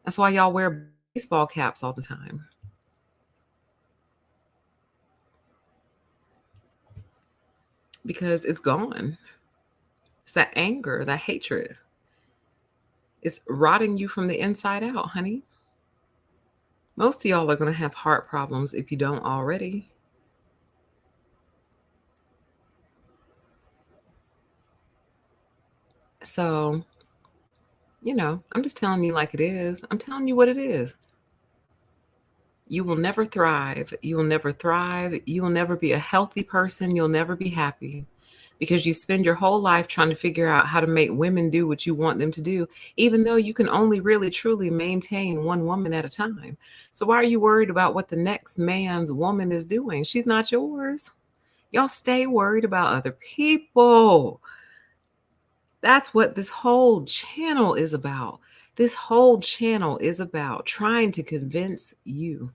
That's why y'all wear baseball caps all the time. Because it's gone. It's that anger, that hatred. It's rotting you from the inside out, honey. Most of y'all are going to have heart problems if you don't already. So, I'm just telling you like it is. I'm telling you what it is. You will never thrive. You will never thrive. You will never be a healthy person. You'll never be happy because you spend your whole life trying to figure out how to make women do what you want them to do, even though you can only really truly maintain one woman at a time. So why are you worried about what the next man's woman is doing? She's not yours. Y'all stay worried about other people. That's what this whole channel is about. This whole channel is about trying to convince you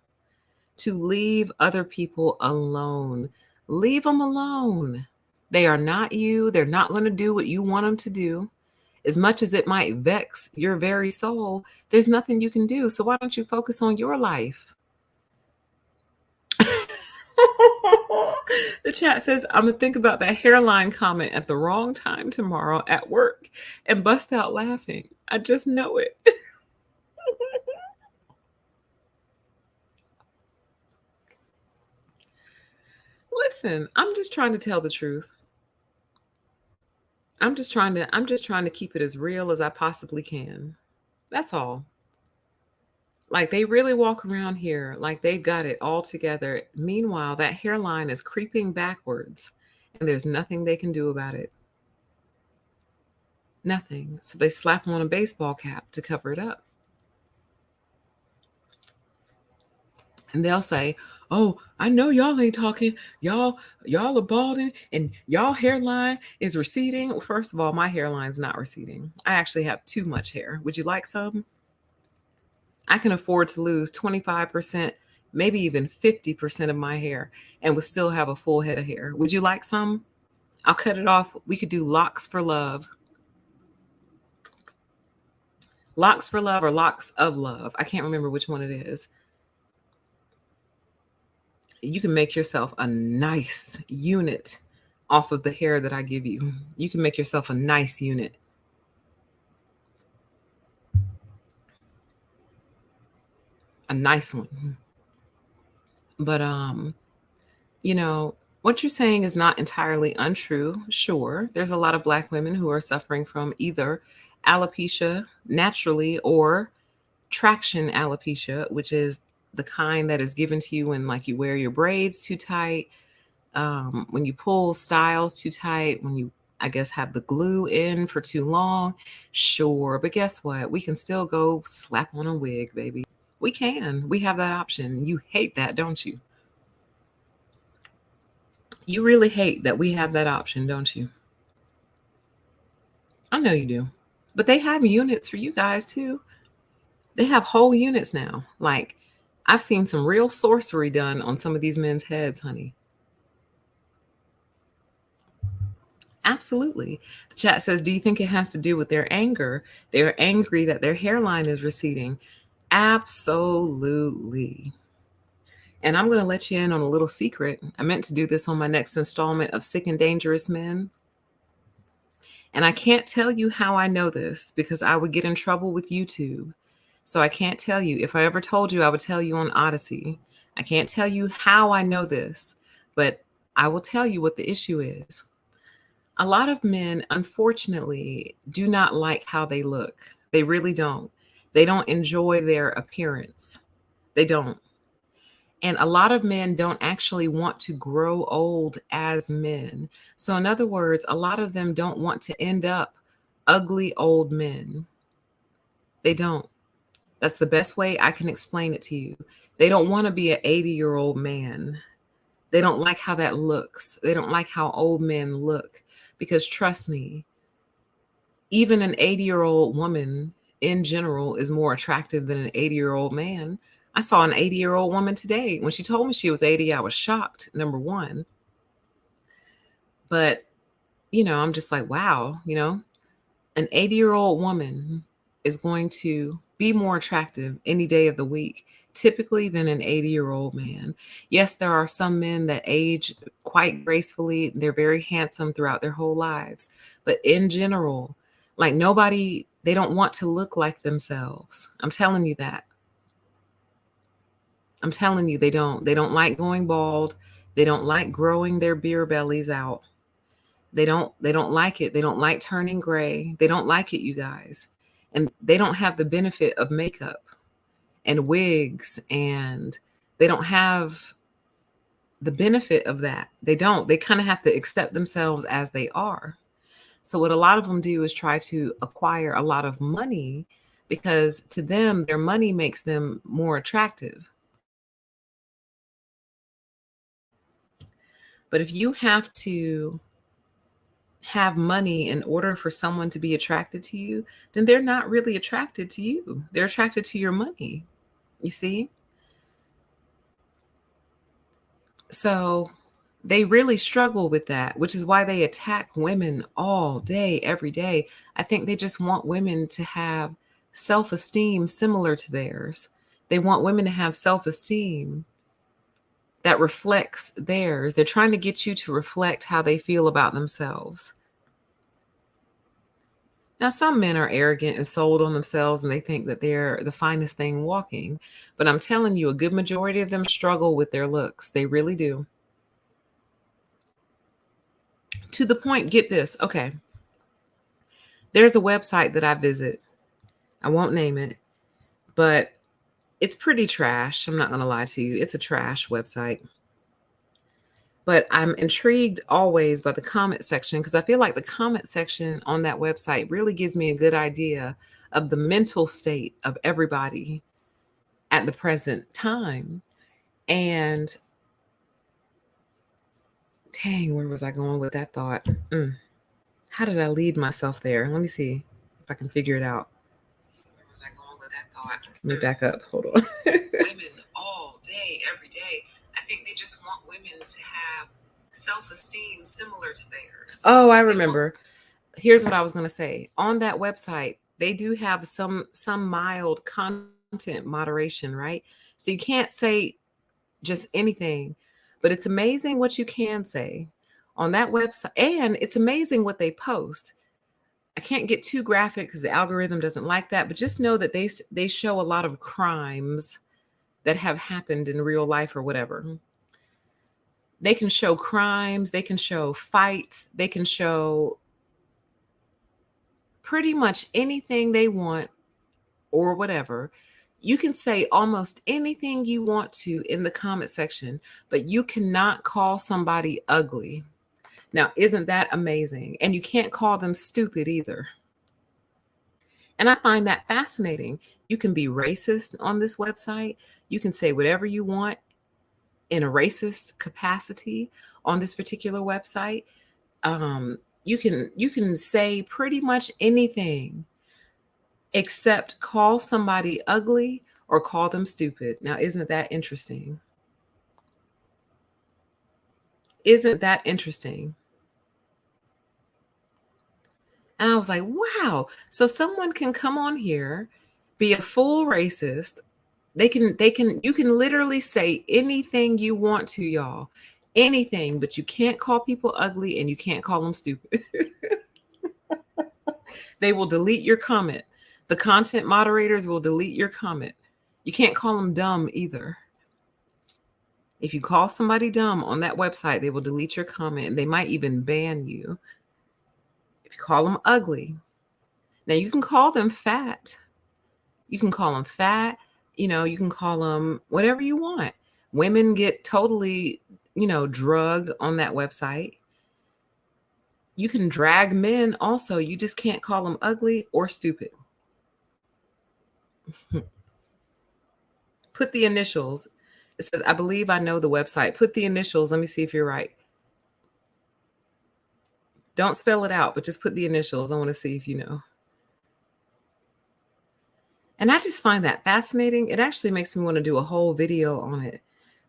to leave other people alone. Leave them alone. They are not you. They're not going to do what you want them to do. As much as it might vex your very soul, there's nothing you can do. So why don't you focus on your life? The chat says, I'm going to think about that hairline comment at the wrong time tomorrow at work and bust out laughing. I just know it. Listen, I'm just trying to tell the truth. I'm just trying to keep it as real as I possibly can. That's all. Like they really walk around here like they've got it all together. Meanwhile, that hairline is creeping backwards and there's nothing they can do about it. Nothing. So they slap on a baseball cap to cover it up. And they'll say, "Oh, I know y'all ain't talking. Y'all are balding and y'all hairline is receding." Well, first of all, my hairline's not receding. I actually have too much hair. Would you like some? I can afford to lose 25%, maybe even 50% of my hair and would still have a full head of hair. Would you like some? I'll cut it off. We could do locks for love. Locks for love or locks of love. I can't remember which one it is. You can make yourself a nice unit off of the hair that I give you. You can make yourself a nice unit. A nice one. But what you're saying is not entirely untrue. Sure, there's a lot of Black women who are suffering from either alopecia naturally or traction alopecia, which is the kind that is given to you when like you wear your braids too tight, when you pull styles too tight, when you, I guess, have the glue in for too long. Sure, but guess what? We can still go slap on a wig, baby. We can. We have that option. You hate that, don't you? You really hate that we have that option, don't you? I know you do. But they have units for you guys too. They have whole units now. Like, I've seen some real sorcery done on some of these men's heads, honey. Absolutely. The chat says, do you think it has to do with their anger? They're angry that their hairline is receding. Absolutely. And I'm going to let you in on a little secret. I meant to do this on my next installment of Sick and Dangerous Men. And I can't tell you how I know this because I would get in trouble with YouTube. So I can't tell you. If I ever told you, I would tell you on Odyssey. I can't tell you how I know this, but I will tell you what the issue is. A lot of men, unfortunately, do not like how they look. They really don't. They don't enjoy their appearance. They don't. And a lot of men don't actually want to grow old as men. So, in other words, a lot of them don't want to end up ugly old men. They don't. That's the best way I can explain it to you. They don't want to be an 80-year-old man. They don't like how that looks. They don't like how old men look. Because trust me, even an 80-year-old woman in general is more attractive than an 80-year-old man. I saw an 80-year-old woman today. When she told me she was 80, I was shocked, number one. But, I'm just like, wow, an 80-year-old woman is going to be more attractive any day of the week, typically than an 80-year-old man. Yes, there are some men that age quite gracefully. They're very handsome throughout their whole lives. But in general, like they don't want to look like themselves. I'm telling you that. I'm telling you, they don't. They don't like going bald. They don't like growing their beer bellies out. They don't like it. They don't like turning gray. They don't like it, you guys. And they don't have the benefit of makeup and wigs, and they don't have the benefit of that. They don't. They kind of have to accept themselves as they are. So what a lot of them do is try to acquire a lot of money because to them, their money makes them more attractive. But if you have to have money in order for someone to be attracted to you, then they're not really attracted to you. They're attracted to your money. You see? So they really struggle with that, which is why they attack women all day, every day. I think they just want women to have self esteem similar to theirs. They want women to have self esteem that reflects theirs. They're trying to get you to reflect how they feel about themselves. Now, some men are arrogant and sold on themselves and they think that they're the finest thing walking. But I'm telling you, a good majority of them struggle with their looks. They really do. To the point, get this. Okay. There's a website that I visit. I won't name it, but it's pretty trash. I'm not going to lie to you. It's a trash website. But I'm intrigued always by the comment section because I feel like the comment section on that website really gives me a good idea of the mental state of everybody at the present time. And dang, where was I going with that thought? How did I lead myself there? Let me see if I can figure it out. Where was I going with that thought? Let me back up. Hold on. Women all day, every day. I think they just want women to have self-esteem similar to theirs. Oh, I remember. Here's what I was going to say. On that website, they do have some mild content moderation, right? So you can't say just anything, but it's amazing what you can say on that website, and it's amazing what they post. I can't get too graphic because the algorithm doesn't like that, but just know that they show a lot of crimes that have happened in real life or whatever. They can show crimes, they can show fights, they can show pretty much anything they want or whatever. You can say almost anything you want to in the comment section, but you cannot call somebody ugly. Now, isn't that amazing? And you can't call them stupid either. And I find that fascinating. You can be racist on this website. You can say whatever you want. in a racist capacity on this particular website. You can say pretty much anything except call somebody ugly or call them stupid. Now, isn't that interesting? Isn't that interesting? And I was like, wow. So someone can come on here, be a full racist. You can literally say anything you want to, y'all. Anything, but you can't call people ugly and you can't call them stupid. They will delete your comment. The content moderators will delete your comment. You can't call them dumb either. If you call somebody dumb on that website, they will delete your comment and they might even ban you. If you call them ugly, now you can call them fat. You can call them fat. You can call them whatever you want. Women get totally, drug on that website. You can drag men also. You just can't call them ugly or stupid. Put the initials. It says, I believe I know the website. Put the initials. Let me see if you're right. Don't spell it out, but just put the initials. I want to see if you know. And I just find that fascinating. It actually makes me want to do a whole video on it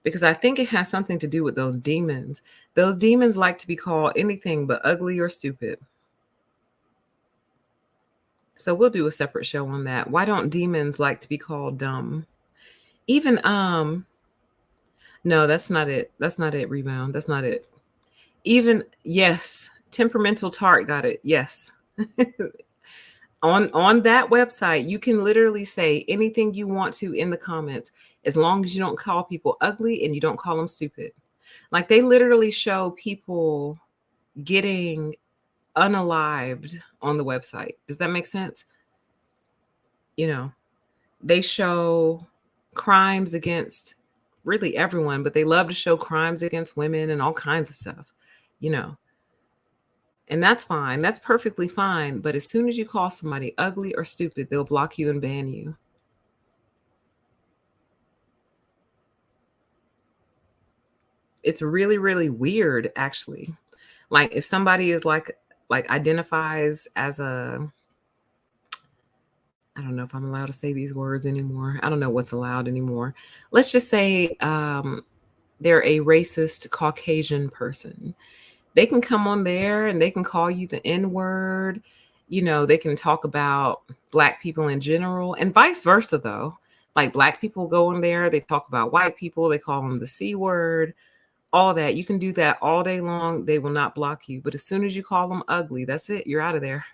because I think it has something to do with those demons. Those demons like to be called anything but ugly or stupid. So we'll do a separate show on that. Why don't demons like to be called dumb? Even, no, that's not it. That's not it, Rebound. That's not it. Even, yes, Temperamental Tart got it. Yes. On that website, you can literally say anything you want to in the comments, as long as you don't call people ugly and you don't call them stupid. Like, they literally show people getting unalived on the website. Does that make sense? They show crimes against really everyone, but they love to show crimes against women and all kinds of stuff, and that's fine. That's perfectly fine. But as soon as you call somebody ugly or stupid, they'll block you and ban you. It's really, really weird, actually. Like, if somebody is like identifies as I don't know if I'm allowed to say these words anymore. I don't know what's allowed anymore. Let's just say they're a racist Caucasian person. They can come on there and they can call you the N-word. They can talk about Black people in general and vice versa, though. Like, Black people go on there, they talk about white people, they call them the C word, all that. You can do that all day long. They will not block you. But as soon as you call them ugly, that's it. You're out of there.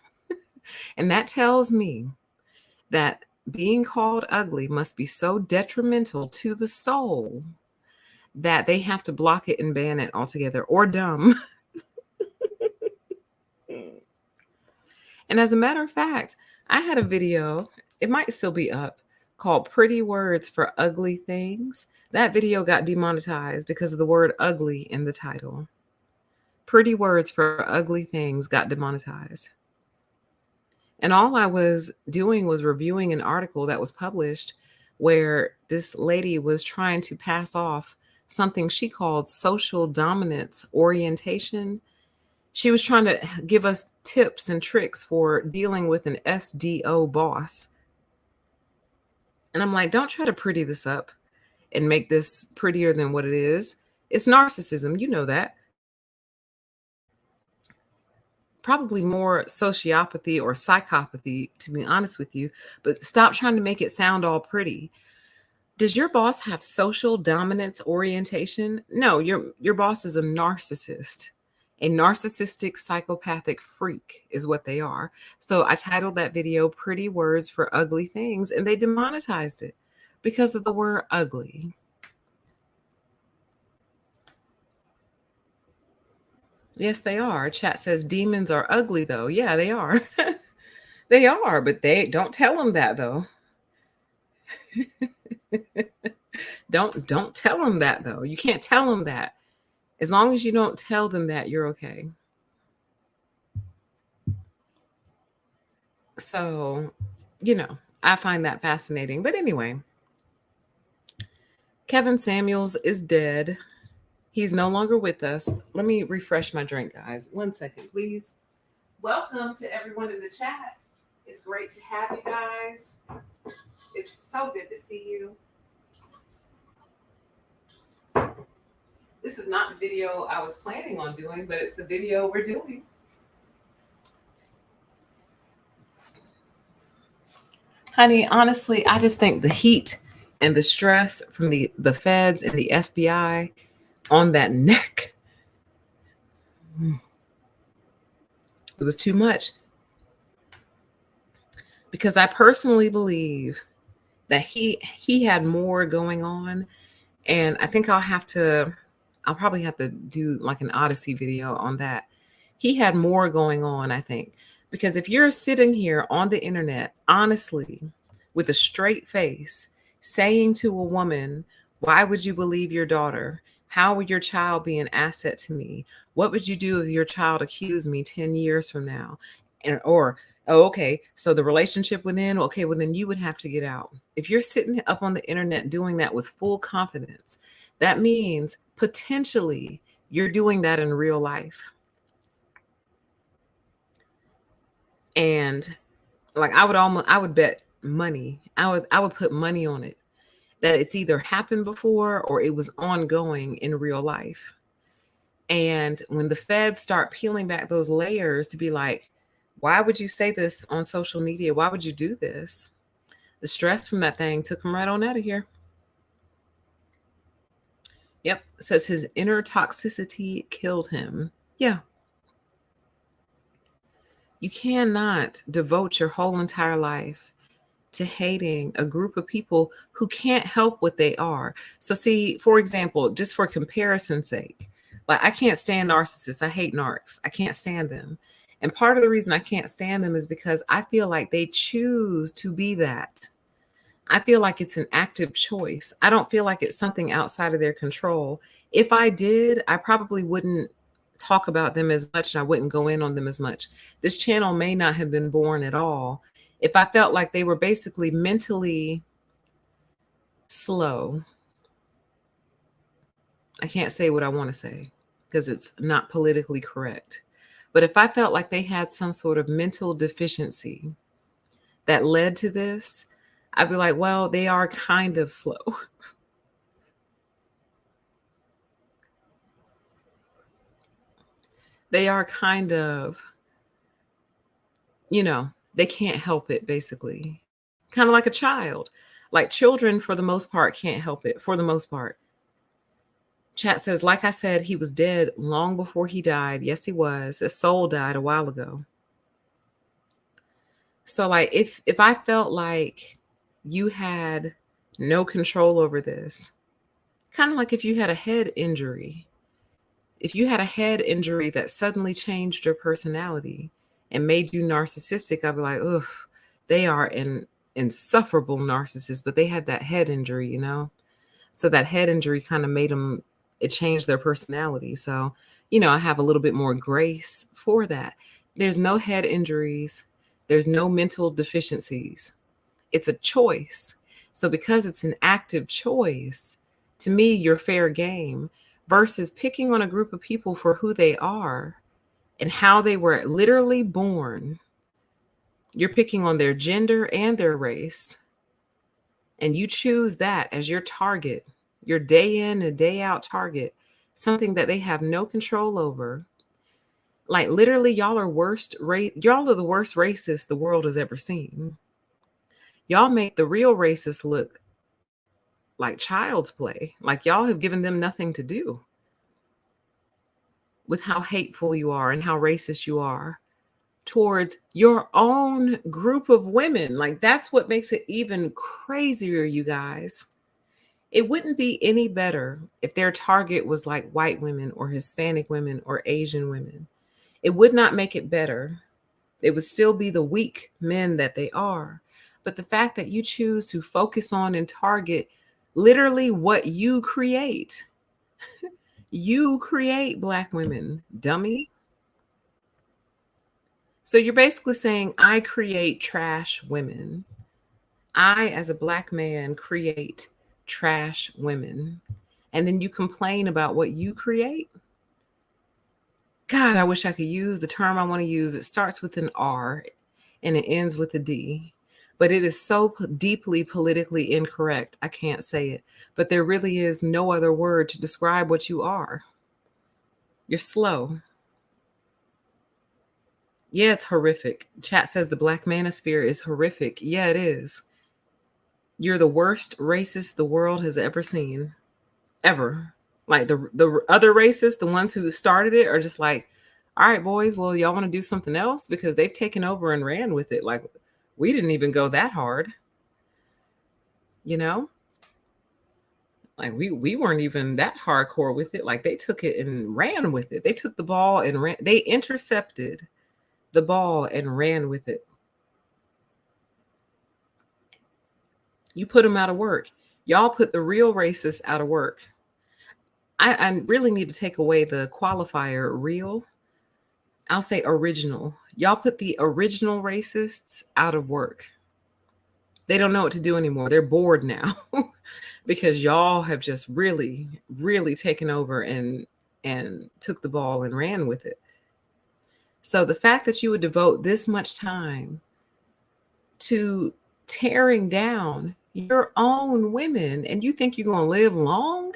And that tells me that being called ugly must be so detrimental to the soul that they have to block it and ban it altogether, or dumb. And as a matter of fact, I had a video, it might still be up, called Pretty Words for Ugly Things. That video got demonetized because of the word ugly in the title. Pretty Words for Ugly Things got demonetized. And all I was doing was reviewing an article that was published where this lady was trying to pass off something she called social dominance orientation. She was trying to give us tips and tricks for dealing with an SDO boss. And I'm like, don't try to pretty this up and make this prettier than what it is. It's narcissism. You know that. Probably more sociopathy or psychopathy, to be honest with you. But stop trying to make it sound all pretty. Does your boss have social dominance orientation? No, your boss is a narcissist. A narcissistic psychopathic freak is what they are. So I titled that video Pretty Words for Ugly Things, and they demonetized it because of the word ugly. Yes, they are. Chat says demons are ugly, though. Yeah, they are. They are, but they don't tell them that, though. Don't tell them that, though. You can't tell them that. As long as you don't tell them that, you're okay. So, I find that fascinating. But anyway, Kevin Samuels is dead. He's no longer with us. Let me refresh my drink, guys. 1 second, please. Welcome to everyone in the chat. It's great to have you guys. It's so good to see you. This is not the video I was planning on doing, but it's the video we're doing. Honey, honestly, I just think the heat and the stress from the feds and the FBI on that neck, it was too much. Because I personally believe that he had more going on, and I think I'll probably have to do like an Odyssey video on that. He had more going on, I think, because if you're sitting here on the internet, honestly, with a straight face, saying to a woman, why would you believe your daughter? How would your child be an asset to me? What would you do if your child accused me 10 years from now? Or, oh, okay, so the relationship would end. Okay, well, then you would have to get out. If you're sitting up on the internet doing that with full confidence, that means potentially you're doing that in real life. And like I would bet money. I would put money on it that it's either happened before or it was ongoing in real life. And when the feds start peeling back those layers to be like, why would you say this on social media? Why would you do this? The stress from that thing took him right on out of here. Yep, it says his inner toxicity killed him. Yeah. You cannot devote your whole entire life to hating a group of people who can't help what they are. So see, for example, just for comparison's sake, like I can't stand narcissists. I hate narcs. I can't stand them. And part of the reason I can't stand them is because I feel like they choose to be that. I feel like it's an active choice. I don't feel like it's something outside of their control. If I did, I probably wouldn't talk about them as much and I wouldn't go in on them as much. This channel may not have been born at all if I felt like they were basically mentally slow. I can't say what I want to say because it's not politically correct. But if I felt like they had some sort of mental deficiency that led to this, I'd be like, well, they are kind of slow. They are kind of, they can't help it, basically. Kind of like a child. Like children, for the most part, can't help it, for the most part. Chat says, like I said, he was dead long before he died. Yes, he was. His soul died a while ago. So like if I felt like you had no control over this, kind of like if you had a head injury, if you had a head injury that suddenly changed your personality and made you narcissistic, I'd be like, ugh, they are an insufferable narcissist, but they had that head injury, So that head injury kind of made them, it changed their personality. So, I have a little bit more grace for that. There's no head injuries. There's no mental deficiencies. It's a choice. So because it's an active choice, to me, you're fair game versus picking on a group of people for who they are and how they were literally born. You're picking on their gender and their race. And you choose that as your target, your day in and day out target, something that they have no control over. Like literally, y'all are the worst racists the world has ever seen. Y'all make the real racists look like child's play. Like y'all have given them nothing to do with how hateful you are and how racist you are towards your own group of women. Like that's what makes it even crazier, you guys. It wouldn't be any better if their target was like white women or Hispanic women or Asian women. It would not make it better. It would still be the weak men that they are. But the fact that you choose to focus on and target literally what you create, you create Black women, dummy. So you're basically saying, I create trash women. I, as a Black man, create trash women. And then you complain about what you create. God, I wish I could use the term I want to use. It starts with an R and it ends with a D. But it is so deeply politically incorrect. I can't say it. But there really is no other word to describe what you are. You're slow. Yeah, it's horrific. Chat says the Black Manosphere is horrific. Yeah, it is. You're the worst racist the world has ever seen. Ever. Like the other racists, the ones who started it, are just like, all right, boys, well, y'all want to do something else? Because they've taken over and ran with it. Like, we didn't even go that hard. You know? Like we weren't even that hardcore with it. Like, they took it and ran with it. They took the ball and ran. They intercepted the ball and ran with it. You put them out of work. Y'all put the real racists out of work. I really need to take away the qualifier real. I'll say original. Y'all put the original racists out of work. They don't know what to do anymore. They're bored now because y'all have just really, really taken over and took the ball and ran with it. So the fact that you would devote this much time to tearing down your own women and you think you're going to live long?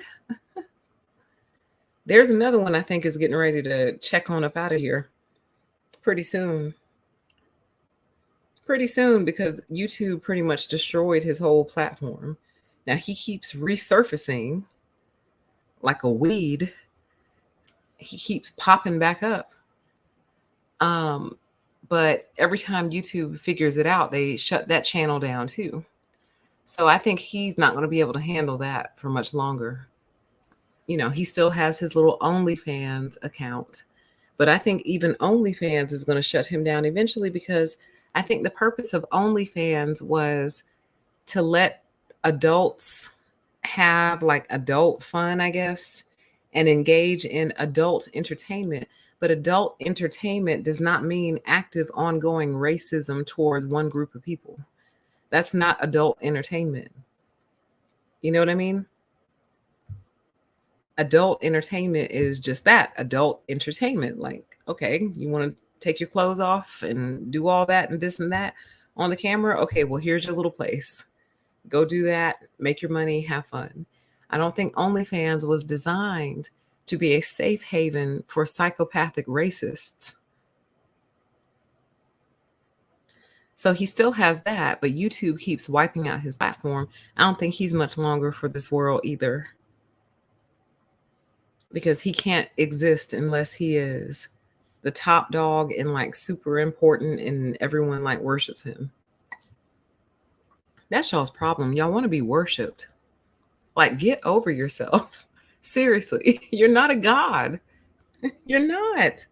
There's another one I think is getting ready to check on up out of here pretty soon. Pretty soon, because YouTube pretty much destroyed his whole platform. Now he keeps resurfacing like a weed. He keeps popping back up. But every time YouTube figures it out, they shut that channel down too. So I think he's not going to be able to handle that for much longer. You know, he still has his little OnlyFans account, but I think even OnlyFans is going to shut him down eventually, because I think the purpose of OnlyFans was to let adults have like adult fun, I guess, and engage in adult entertainment. But adult entertainment does not mean active, ongoing racism towards one group of people. That's not adult entertainment. You know what I mean? Adult entertainment is just that, adult entertainment. Like, okay, you want to take your clothes off and do all that and this and that on the camera? Okay, well, here's your little place. Go do that, make your money, have fun. I don't think OnlyFans was designed to be a safe haven for psychopathic racists. So he still has that, but YouTube keeps wiping out his platform. I don't think he's much longer for this world either, because he can't exist unless he is the top dog and like super important and everyone like worships him. That's y'all's problem. Y'all want to be worshipped. Like, get over yourself. Seriously, you're not a god. You're not.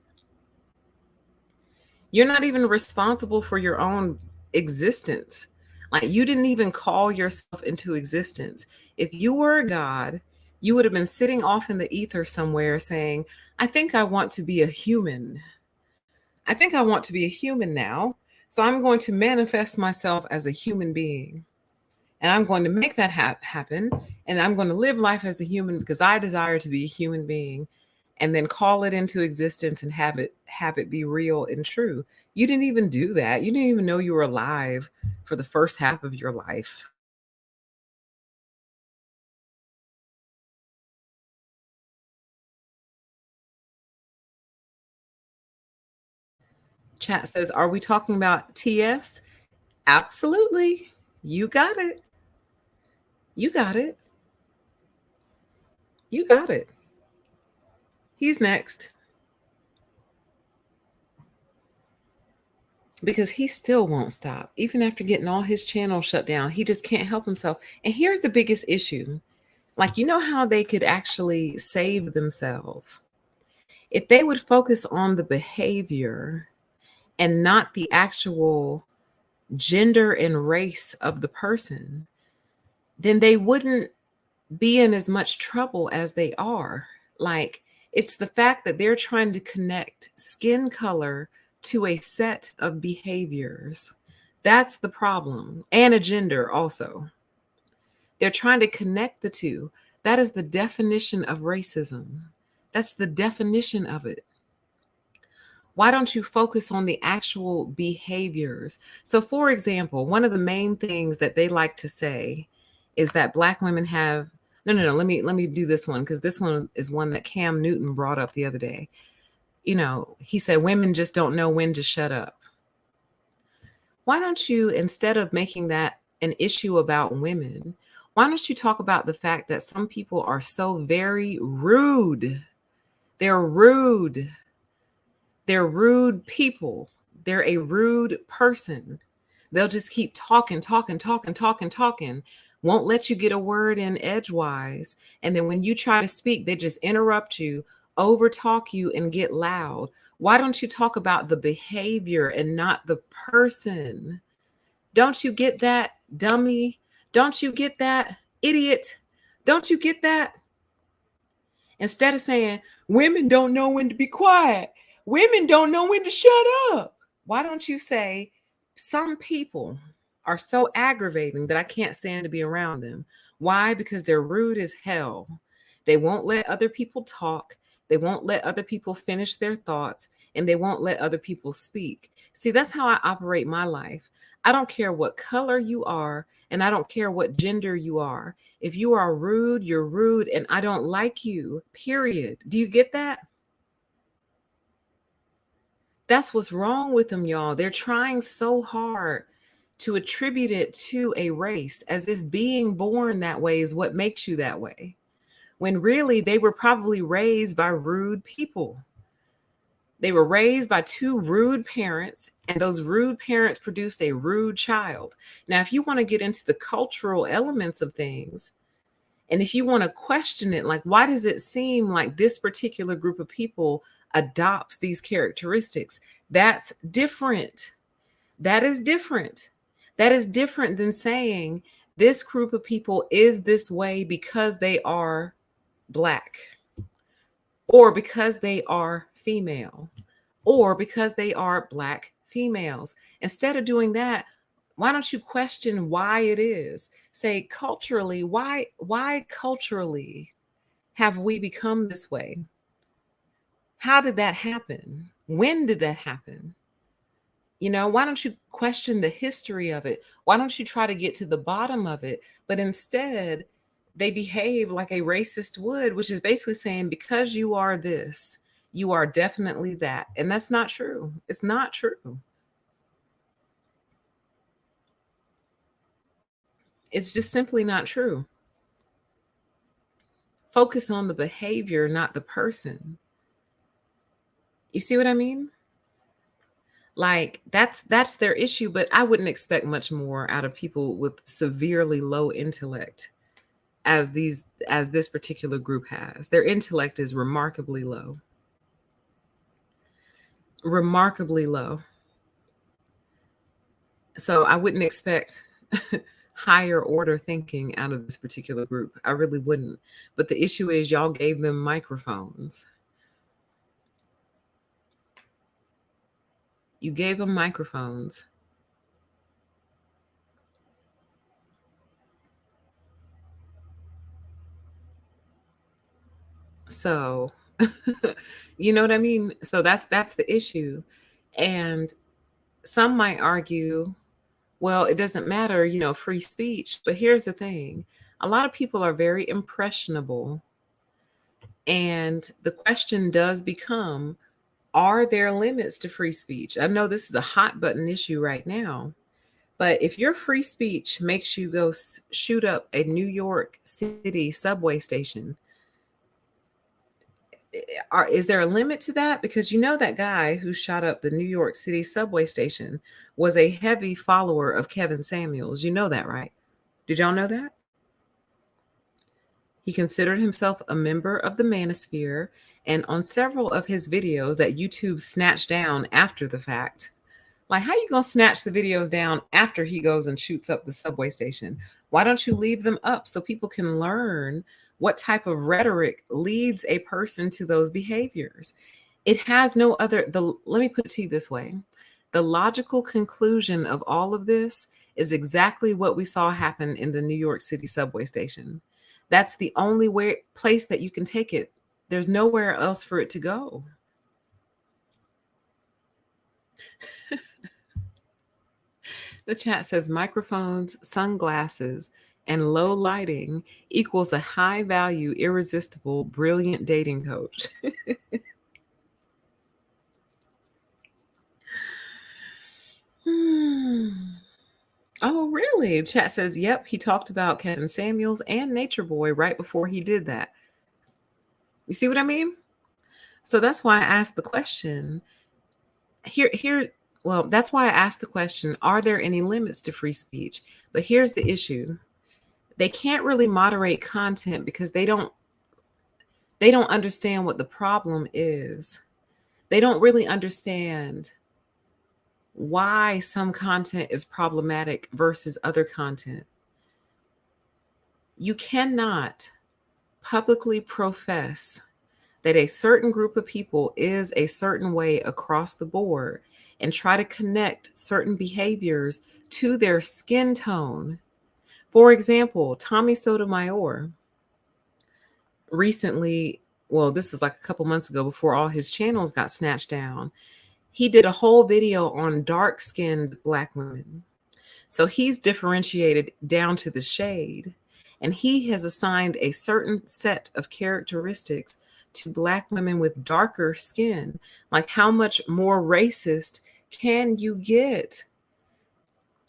You're not even responsible for your own existence. Like, you didn't even call yourself into existence. If you were a god, you would have been sitting off in the ether somewhere saying, I think I want to be a human. I think I want to be a human now. So I'm going to manifest myself as a human being. And I'm going to make that happen. And I'm going to live life as a human because I desire to be a human being, and then call it into existence and have it be real and true. You didn't even do that. You didn't even know you were alive for the first half of your life. Chat says, are we talking about TS? Absolutely. You got it. You got it. You got it. He's next. Because he still won't stop. Even after getting all his channels shut down, he just can't help himself. And here's the biggest issue. Like, you know how they could actually save themselves? If they would focus on the behavior and not the actual gender and race of the person, then they wouldn't be in as much trouble as they are. Like, it's the fact that they're trying to connect skin color to a set of behaviors. That's the problem. And a gender also. They're trying to connect the two. That is the definition of racism. That's the definition of it. Why don't you focus on the actual behaviors? So, for example, one of the main things that they like to say is that Black women have no. Let me do this one, because this one is one that Cam Newton brought up the other day. He said women just don't know when to shut up. Why don't you, instead of making that an issue about women, why don't you talk about the fact that some people are so very rude? They're rude. They're rude people. They're a rude person. They'll just keep talking, won't let you get a word in edgewise. And then when you try to speak, they just interrupt you, overtalk you, and get loud. Why don't you talk about the behavior and not the person? Don't you get that, dummy? Don't you get that, idiot? Don't you get that? Instead of saying, women don't know when to be quiet, women don't know when to shut up, why don't you say, some people are so aggravating that I can't stand to be around them? Why? Because they're rude as hell. They won't let other people talk. They won't let other people finish their thoughts, and they won't let other people speak. See, that's how I operate my life. I don't care what color you are, and I don't care what gender you are. If you are rude, you're rude, and I don't like you, period. Do you get that? That's what's wrong with them, y'all. They're trying so hard to attribute it to a race, as if being born that way is what makes you that way, when really they were probably raised by rude people. They were raised by two rude parents, and those rude parents produced a rude child. Now, if you want to get into the cultural elements of things, and if you want to question it, like, why does it seem like this particular group of people adopts these characteristics? That's different. That is different. That is different than saying this group of people is this way because they are Black, or because they are female, or because they are Black females. Instead of doing that, why don't you question why it is? Say, culturally, why culturally have we become this way? How did that happen? When did that happen? Why don't you question the history of it? Why don't you try to get to the bottom of it? But instead, they behave like a racist would, which is basically saying, because you are this, you are definitely that. And that's not true. It's not true. It's just simply not true. Focus on the behavior, not the person. You see what I mean? Like, that's their issue, but I wouldn't expect much more out of people with severely low intellect, as this particular group has. Their intellect is remarkably low. Remarkably low. So I wouldn't expect higher order thinking out of this particular group. I really wouldn't. But the issue is, y'all gave them microphones. You gave them microphones. So, you know what I mean? So that's the issue. And some might argue, well, it doesn't matter, free speech. But here's the thing. A lot of people are very impressionable. And the question does become, are there limits to free speech? I know this is a hot button issue right now, but if your free speech makes you go shoot up a New York City subway station, is there a limit to that? Because that guy who shot up the New York City subway station was a heavy follower of Kevin Samuels. You know that, right? Did y'all know that? He considered himself a member of the manosphere, and on several of his videos that YouTube snatched down after the fact. Like, how you gonna snatch the videos down after he goes and shoots up the subway station? Why don't you leave them up so people can learn what type of rhetoric leads a person to those behaviors? It has no other, let me put it to you this way. The logical conclusion of all of this is exactly what we saw happen in the New York City subway station. That's the only place that you can take it. There's nowhere else for it to go. The chat says microphones, sunglasses, and low lighting equals a high value, irresistible, brilliant dating coach. Oh, really? Chat says, yep, he talked about Kevin Samuels and Nature Boy right before he did that. You see what I mean? So that's why I asked the question. Well, that's why I asked the question, are there any limits to free speech? But here's the issue. They can't really moderate content because they don't understand what the problem is. They don't really understand why some content is problematic versus other content. You cannot publicly profess that a certain group of people is a certain way across the board and try to connect certain behaviors to their skin tone. For example, Tommy Sotomayor recently, well, this was like a couple months ago before all his channels got snatched down, he did a whole video on dark-skinned Black women. So he's differentiated down to the shade, and he has assigned a certain set of characteristics to Black women with darker skin. Like, how much more racist can you get?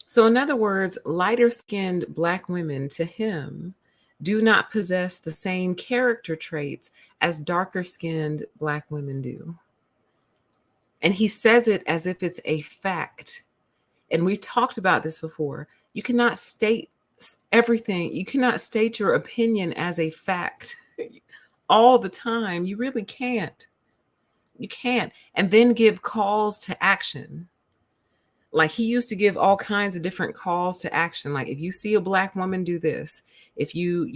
So in other words, lighter-skinned Black women to him do not possess the same character traits as darker-skinned Black women do. And he says it as if it's a fact. And we've talked about this before. You cannot state everything. You cannot state your opinion as a fact all the time. You really can't. You can't. And then give calls to action. Like, he used to give all kinds of different calls to action. Like, if you see a Black woman, do this. If you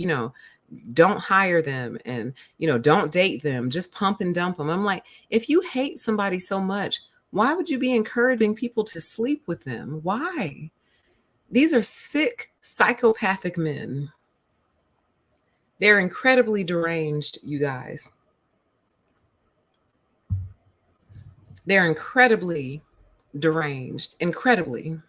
don't hire them, and, don't date them, just pump and dump them. I'm like, if you hate somebody so much, why would you be encouraging people to sleep with them? Why? These are sick, psychopathic men. They're incredibly deranged, you guys. They're incredibly deranged, incredibly.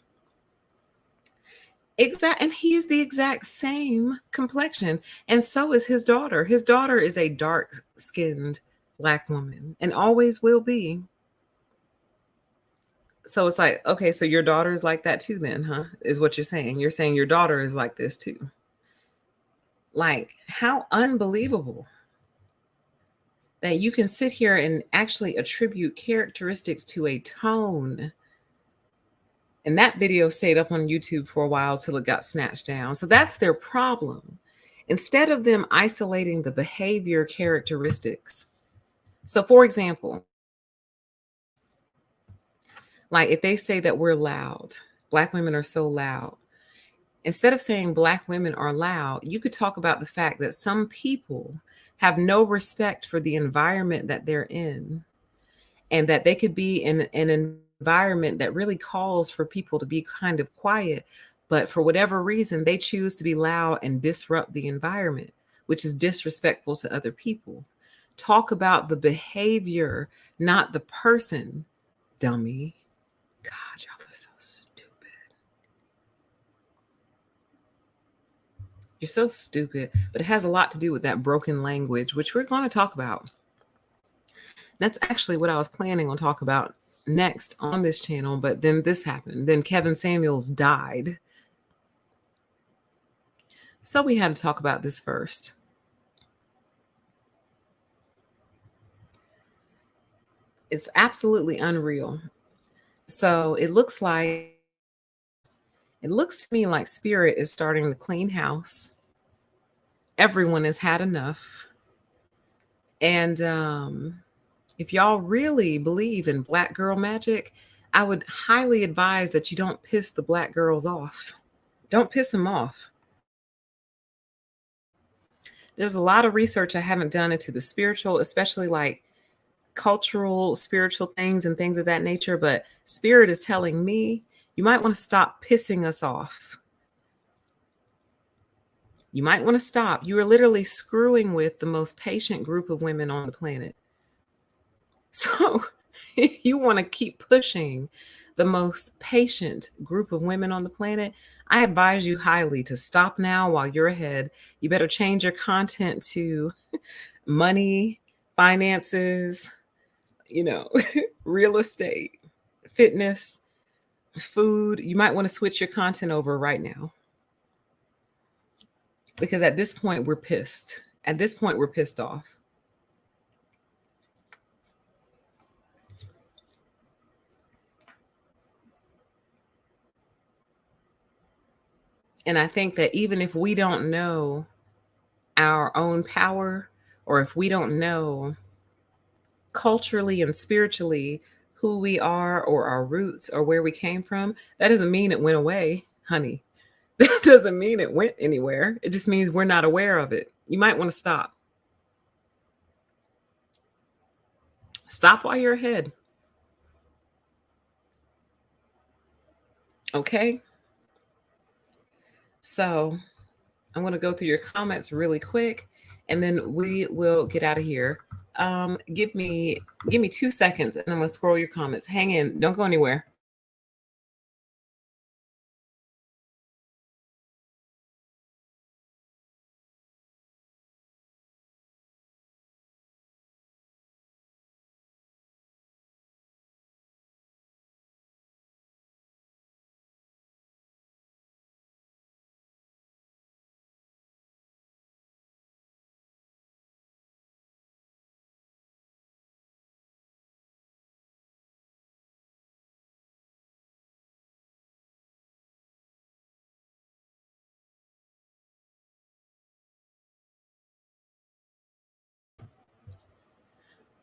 And he is the exact same complexion. And so is his daughter. His daughter is a dark-skinned Black woman and always will be. So it's like, okay, so your daughter is like that too then, huh? Is what you're saying. You're saying your daughter is like this too. Like, how unbelievable that you can sit here and actually attribute characteristics to a tone. And that video stayed up on YouTube for a while till it got snatched down. So that's their problem. Instead of them isolating the behavior characteristics. So for example, like if they say that we're loud, Black women are so loud, instead of saying Black women are loud, you could talk about the fact that some people have no respect for the environment that they're in, and that they could be in an environment that really calls for people to be kind of quiet, but for whatever reason, they choose to be loud and disrupt the environment, which is disrespectful to other people. Talk about the behavior, not the person, dummy. God, y'all are so stupid. You're so stupid, but it has a lot to do with that broken language, which we're going to talk about. That's actually what I was planning on talking about next on this channel, but then this happened. Then Kevin Samuels died. So we had to talk about this first. It's absolutely unreal. So it looks to me like Spirit is starting to clean house. Everyone has had enough. And if y'all really believe in Black girl magic, I would highly advise that you don't piss the Black girls off. Don't piss them off. There's a lot of research I haven't done into the spiritual, especially like cultural, spiritual things and things of that nature. But Spirit is telling me You might want to stop pissing us off. You might want to stop. You are literally screwing with the most patient group of women on the planet. So if you want to keep pushing the most patient group of women on the planet, I advise you highly to stop now while you're ahead. You better change your content to money, finances, real estate, fitness, food. You might want to switch your content over right now. Because at this point, we're pissed. At this point, we're pissed off. And I think that even if we don't know our own power, or if we don't know culturally and spiritually who we are or our roots or where we came from, that doesn't mean it went away, honey. That doesn't mean it went anywhere. It just means we're not aware of it. You might want to stop. Stop while you're ahead. Okay? So I'm going to go through your comments really quick and then we will get out of here. Give me 2 seconds and I'm going to scroll your comments. Hang in. Don't go anywhere.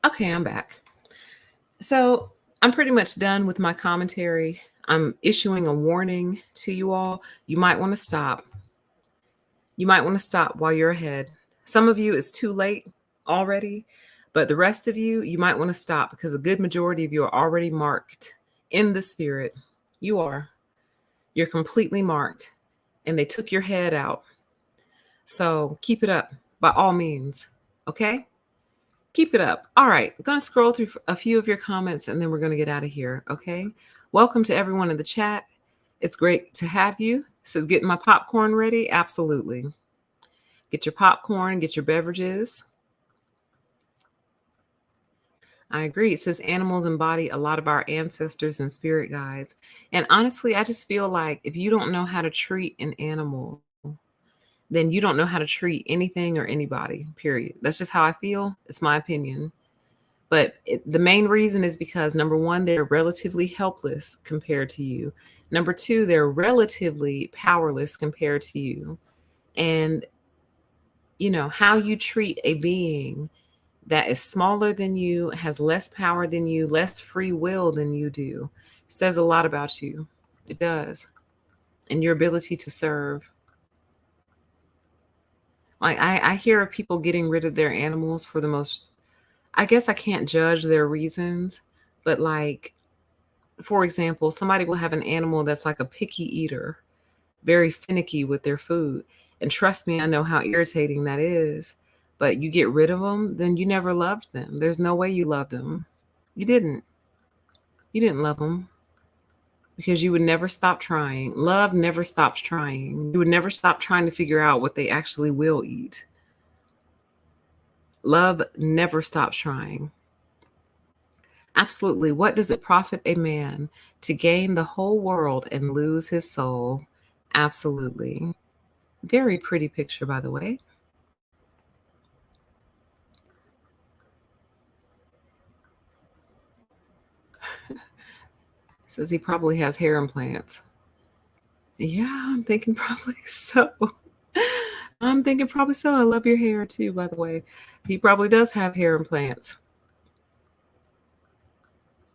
Okay, I'm back. So I'm pretty much done with my commentary. I'm issuing a warning to you all. You might want to stop. You might want to stop while you're ahead. Some of you, it's too late already, but the rest of you, you might want to stop because a good majority of you are already marked in the spirit. You are. You're completely marked, and they took your head out. So keep it up by all means. Okay? Keep it up. All right. I'm going to scroll through a few of your comments and then we're going to get out of here. Okay. Welcome to everyone in the chat. It's great to have you. It says, getting my popcorn ready. Absolutely. Get your popcorn, get your beverages. I agree. It says animals embody a lot of our ancestors and spirit guides. And honestly, I just feel like if you don't know how to treat an animal, then you don't know how to treat anything or anybody, period. That's just how I feel. It's my opinion. But the main reason is because, number one, they're relatively helpless compared to you. Number two, they're relatively powerless compared to you. And, how you treat a being that is smaller than you, has less power than you, less free will than you do, says a lot about you. It does. And your ability to serve. Like, I hear of people getting rid of their animals for the most, I guess I can't judge their reasons, but like, for example, somebody will have an animal that's like a picky eater, very finicky with their food. And trust me, I know how irritating that is. But you get rid of them, then you never loved them. There's no way you loved them. You didn't. You didn't love them because you would never stop trying. Love never stops trying. You would never stop trying to figure out what they actually will eat. Love never stops trying. Absolutely. What does it profit a man to gain the whole world and lose his soul? Absolutely. Very pretty picture, by the way. Says he probably has hair implants. Yeah, I'm thinking probably so. I'm thinking probably so. I love your hair too, by the way. He probably does have hair implants.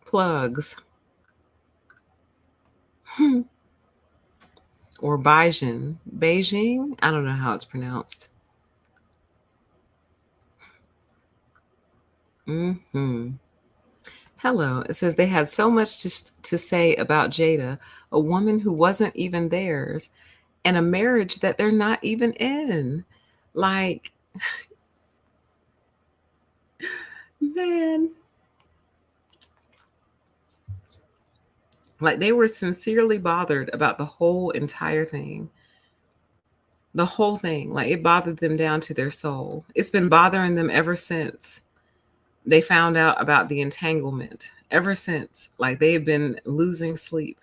Plugs. Or Beijing. Beijing? I don't know how it's pronounced. Hello. It says they had so much to say about Jada, a woman who wasn't even theirs, and a marriage that they're not even in. Like, man, like they were sincerely bothered about the whole entire thing. The whole thing, like it bothered them down to their soul. It's been bothering them ever since they found out about the entanglement. Ever since, like they've been losing sleep.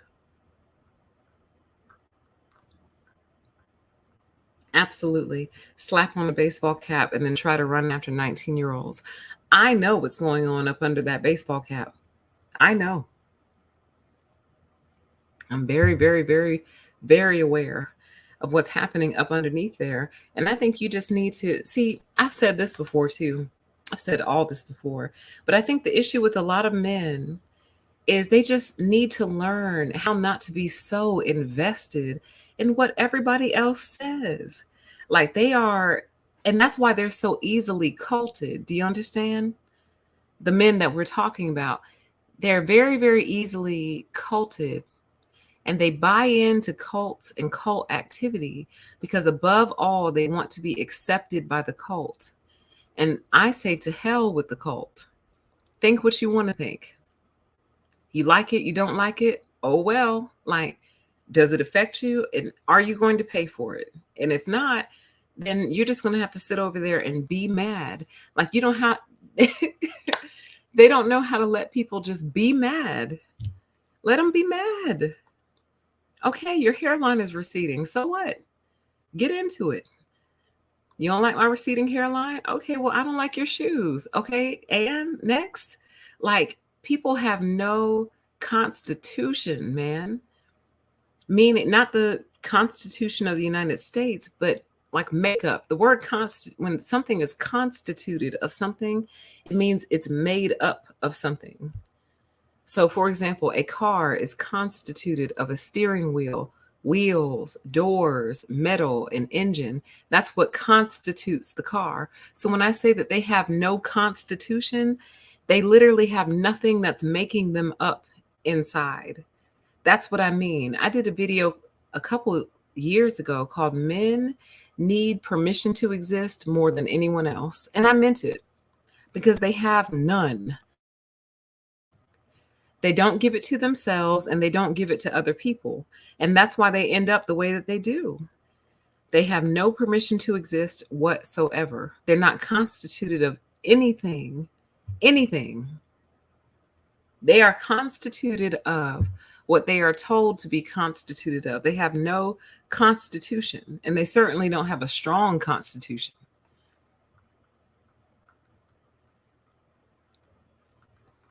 Absolutely. Slap on a baseball cap and then try to run after 19-year-olds. I know what's going on up under that baseball cap. I know. I'm very, very, very, very aware of what's happening up underneath there. And I think you just need to see, I've said this before too. I've said all this before, but I think the issue with a lot of men is they just need to learn how not to be so invested in what everybody else says. Like they are, and that's why they're so easily culted. Do you understand? The men that we're talking about, they're very, very easily culted, and they buy into cults and cult activity because above all, they want to be accepted by the cult. And I say to hell with the cult. Think what you want to think. You like it, you don't like it. Oh, well, like, does it affect you? And are you going to pay for it? And if not, then you're just going to have to sit over there and be mad. Like, you don't have, they don't know how to let people just be mad. Let them be mad. Okay, your hairline is receding. So what? Get into it. You don't like my receding hairline? Okay, well, I don't like your shoes. Okay, and next, like, people have no constitution, man. Meaning, not the Constitution of the United States, but like makeup. The word when something is constituted of something, it means it's made up of something. So, for example, a car is constituted of a steering wheel, wheels, doors, metal, and engine. That's what constitutes the car. So when I say that they have no constitution, they literally have nothing that's making them up inside. That's what I mean. I did a video a couple years ago called Men Need Permission to Exist More Than Anyone Else. And I meant it because they have none. They don't give it to themselves and they don't give it to other people. And that's why they end up the way that they do. They have no permission to exist whatsoever. They're not constituted of anything. Anything. They are constituted of what they are told to be constituted of. They have no constitution, and they certainly don't have a strong constitution.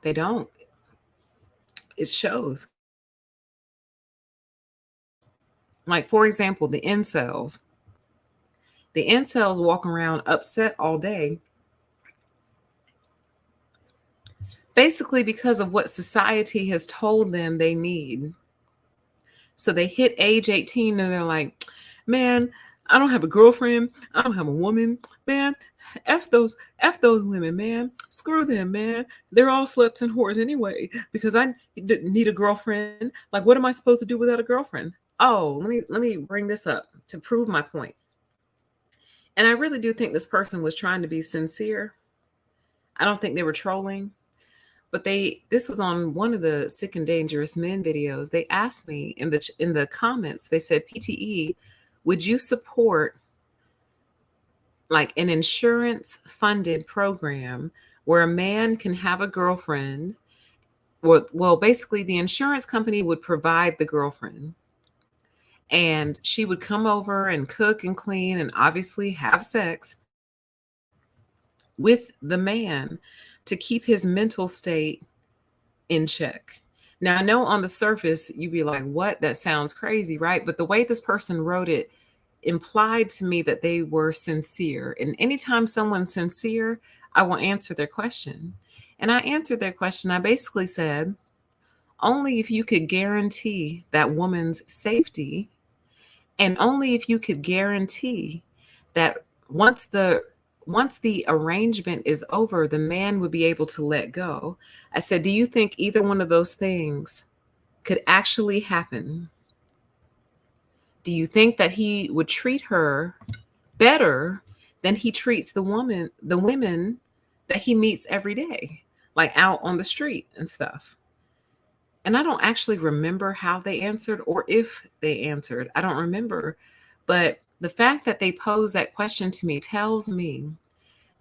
They don't. It shows. Like, for example, the incels. The incels walk around upset all day, basically because of what society has told them they need. So they hit age 18 and they're like, man, I don't have a girlfriend. I don't have a woman. Man, F those women, man. Screw them, man. They're all sluts and whores anyway, because I need a girlfriend. Like, what am I supposed to do without a girlfriend? Oh, let me bring this up to prove my point. And I really do think this person was trying to be sincere. I don't think they were trolling. But this was on one of the Sick and Dangerous Men videos. They asked me in the comments, they said, PTE, would you support like an insurance funded program where a man can have a girlfriend? Well, basically the insurance company would provide the girlfriend, and she would come over and cook and clean and obviously have sex with the man to keep his mental state in check. Now, I know on the surface, you'd be like, what? That sounds crazy, right? But the way this person wrote it implied to me that they were sincere. And anytime someone's sincere, I will answer their question. And I answered their question. I basically said, only if you could guarantee that woman's safety, and only if you could guarantee that once the arrangement is over, the man would be able to let go. I said, do you think either one of those things could actually happen, do you think that he would treat her better than he treats the women that he meets every day, like out on the street and stuff? And I don't actually remember how they answered or if they answered. I don't remember. But the fact that they posed that question to me tells me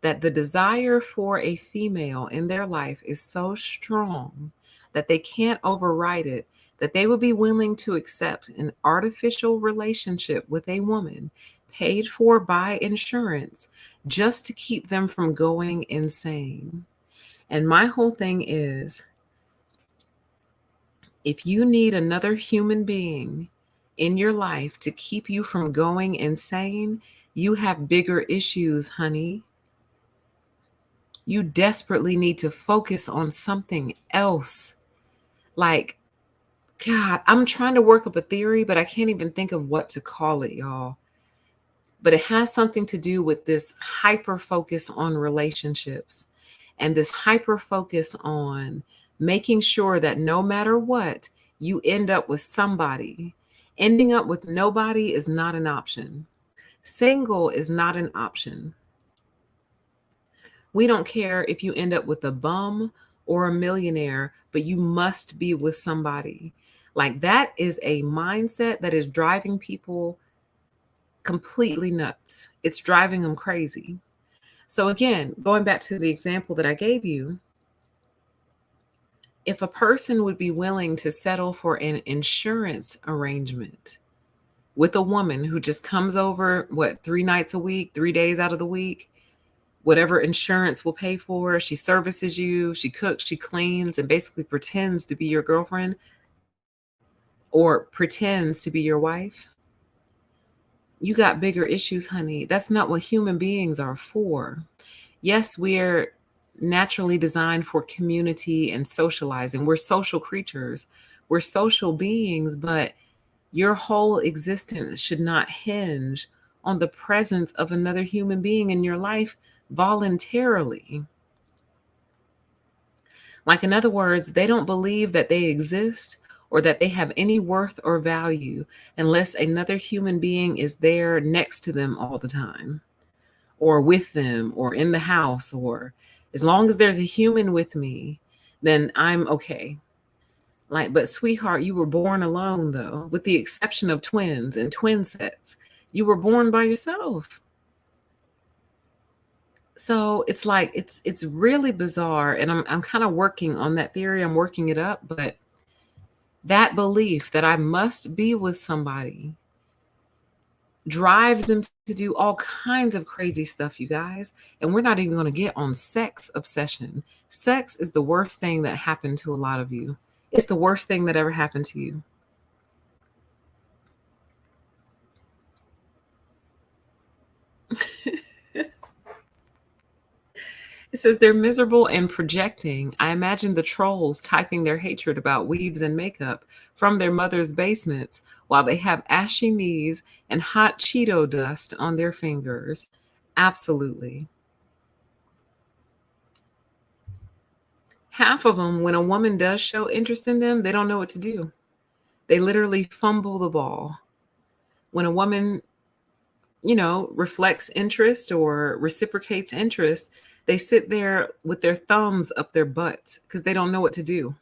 that the desire for a female in their life is so strong that they can't override it, that they would be willing to accept an artificial relationship with a woman paid for by insurance just to keep them from going insane. And my whole thing is, if you need another human being in your life to keep you from going insane, you have bigger issues, honey. You desperately need to focus on something else. Like, God, I'm trying to work up a theory, but I can't even think of what to call it, y'all. But it has something to do with this hyper focus on relationships and this hyper focus on making sure that no matter what, you end up with somebody. Ending up with nobody is not an option. Single is not an option. We don't care if you end up with a bum or a millionaire, but you must be with somebody. Like, that is a mindset that is driving people completely nuts. It's driving them crazy. So, again, going back to the example that I gave you, if a person would be willing to settle for an insurance arrangement with a woman who just comes over, what, 3 nights a week, 3 days out of the week, whatever insurance will pay for, she services you, she cooks, she cleans, and basically pretends to be your girlfriend or pretends to be your wife, you got bigger issues, honey. That's not what human beings are for. Yes, we're naturally designed for community and socializing. We're social creatures, we're social beings, but your whole existence should not hinge on the presence of another human being in your life voluntarily. Like, in other words, they don't believe that they exist or that they have any worth or value unless another human being is there next to them all the time, or with them, or in the house, or as long as there's a human with me, then I'm okay. Like, but sweetheart, you were born alone, though, with the exception of twins and twin sets. You were born by yourself. So it's like it's really bizarre, and I'm kind of working on that theory. I'm working it up, but that belief that I must be with somebody drives them to do all kinds of crazy stuff, you guys. And we're not even going to get on sex obsession. Sex is the worst thing that happened to a lot of you. It's the worst thing that ever happened to you. It says they're miserable and projecting. I imagine the trolls typing their hatred about weaves and makeup from their mother's basements while they have ashy knees and hot Cheeto dust on their fingers. Absolutely. Half of them, when a woman does show interest in them, they don't know what to do. They literally fumble the ball. When a woman, reflects interest or reciprocates interest, they sit there with their thumbs up their butts because they don't know what to do.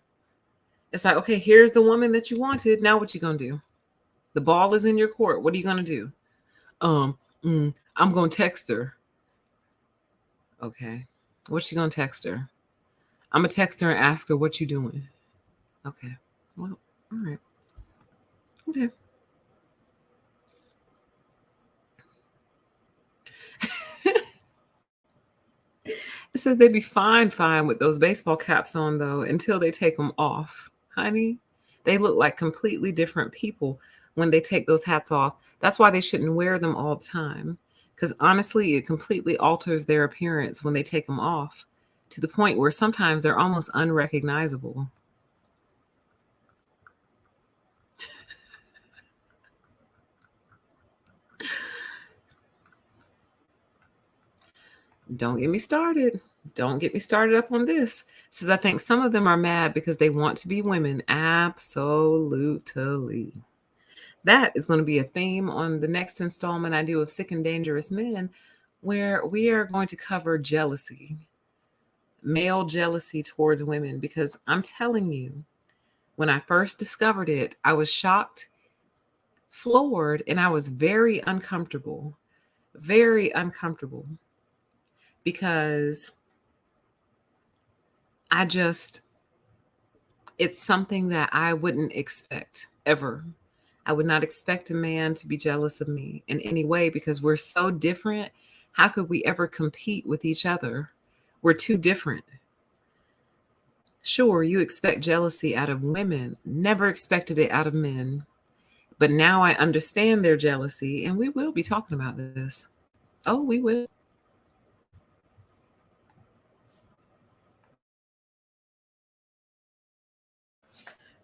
It's like, okay, here's the woman that you wanted. Now what you gonna do? The ball is in your court. What are you gonna do? I'm gonna text her. Okay. What you gonna text her? I'm gonna text her and ask her what you doing. Okay. Well, all right. Okay. It says they'd be fine with those baseball caps on, though, until they take them off. Honey, they look like completely different people when they take those hats off. That's why they shouldn't wear them all the time. Because honestly, it completely alters their appearance when they take them off to the point where sometimes they're almost unrecognizable. Don't get me started. Don't get me started up on this. It says, I think some of them are mad because they want to be women. Absolutely. That is going to be a theme on the next installment I do of Sick and Dangerous Men, where we are going to cover jealousy, male jealousy towards women, because I'm telling you, when I first discovered it, I was shocked, floored, and I was very uncomfortable. Very uncomfortable because I just, it's something that I wouldn't expect ever. I would not expect a man to be jealous of me in any way because we're so different. How could we ever compete with each other? We're too different. Sure, you expect jealousy out of women, never expected it out of men. But now I understand their jealousy, and we will be talking about this. Oh, we will.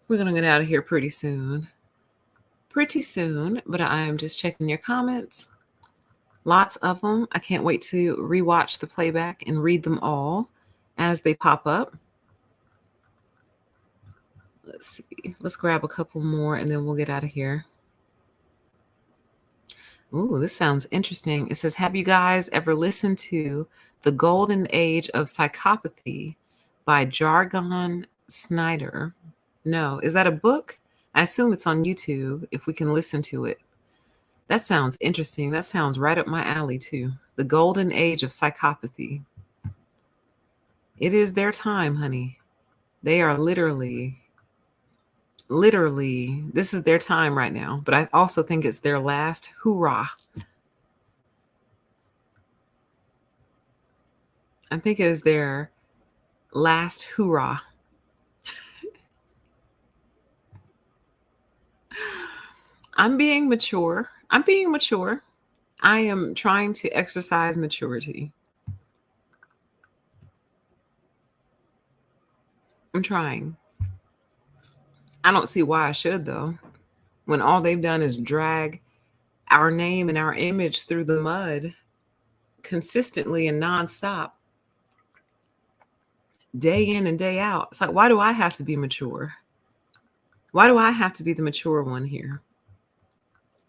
We're going to get out of here pretty soon. Pretty soon, but I'm just checking your comments. Lots of them. I can't wait to rewatch the playback and read them all as they pop up. Let's see. Let's grab a couple more and then we'll get out of here. Ooh, this sounds interesting. It says, have you guys ever listened to The Golden Age of Psychopathy by Jargon Snyder? No. Is that a book? I assume it's on YouTube if we can listen to it. That sounds interesting. That sounds right up my alley, too. The Golden Age of Psychopathy. It is their time, honey. They are literally, this is their time right now. But I also think it's their last hoorah. I think it is their last hoorah. I'm being mature. I am trying to exercise maturity. I'm trying. I don't see why I should, though, when all they've done is drag our name and our image through the mud consistently and nonstop, day in and day out. It's like, why do I have to be mature? Why do I have to be the mature one here?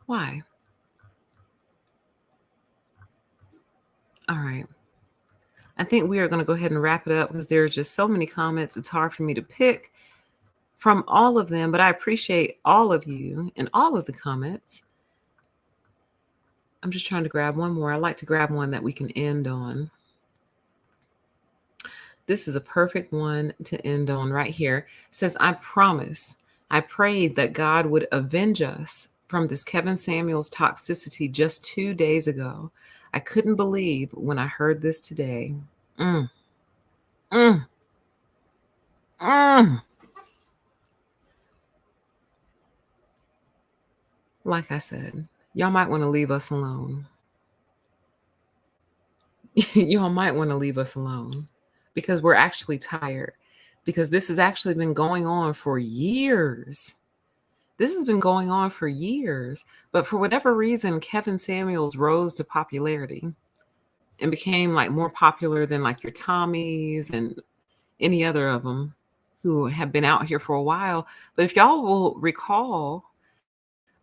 Why? All right. I think we are going to go ahead and wrap it up because there are just so many comments. It's hard for me to pick from all of them, but I appreciate all of you and all of the comments. I'm just trying to grab one more. I like to grab one that we can end on. This is a perfect one to end on right here. It says, I promise, I prayed that God would avenge us from this Kevin Samuels toxicity just 2 days ago. I couldn't believe when I heard this today. Mm. Mm. Mm. Like I said, y'all might want to leave us alone. Y'all might want to leave us alone because we're actually tired, because this has actually been going on for years. This has been going on for years, but for whatever reason, Kevin Samuels rose to popularity and became like more popular than like your Tommies and any other of them who have been out here for a while. But if y'all will recall,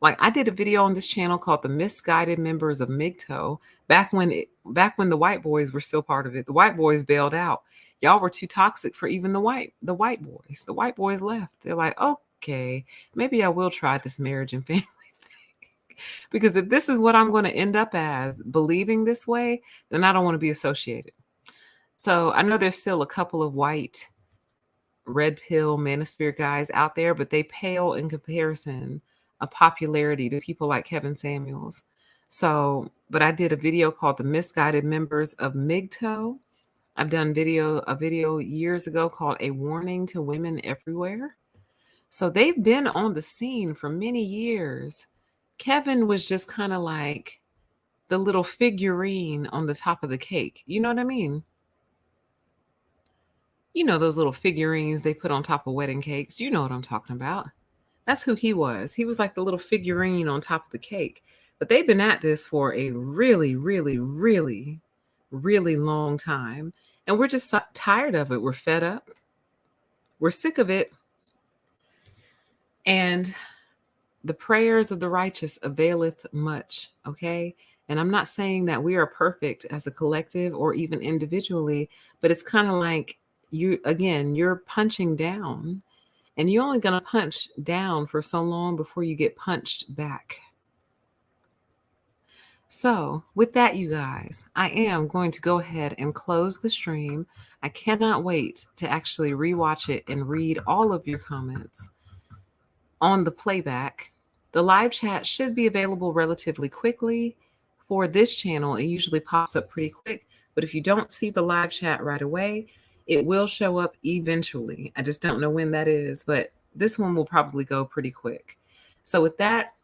like I did a video on this channel called The Misguided Members of MGTOW back when the white boys were still part of it. The white boys bailed out. Y'all were too toxic for even the white boys. The white boys left. They're like, okay, maybe I will try this marriage and family thing. Because if this is what I'm going to end up as, believing this way, then I don't want to be associated. So I know there's still a couple of white red pill manosphere guys out there, but they pale in comparison of popularity to people like Kevin Samuels. So, but I did a video called The Misguided Members of MGTOW. I've done a video years ago called A Warning to Women Everywhere. So they've been on the scene for many years. Kevin was just kind of like the little figurine on the top of the cake. You know what I mean? You know those little figurines they put on top of wedding cakes. You know what I'm talking about. That's who he was. He was like the little figurine on top of the cake. But they've been at this for a really, really, really, really long time. And we're just tired of it. We're fed up. We're sick of it. And the prayers of the righteous availeth much, okay? And I'm not saying that we are perfect as a collective or even individually, but it's kind of like you're punching down, and you're only going to punch down for so long before you get punched back. So, with that, you guys, I am going to go ahead and close the stream. I cannot wait to actually rewatch it and read all of your comments on the playback. The live chat should be available relatively quickly. For this channel, it usually pops up pretty quick, but if you don't see the live chat right away, it will show up eventually. I just don't know when that is, but this one will probably go pretty quick. So with that,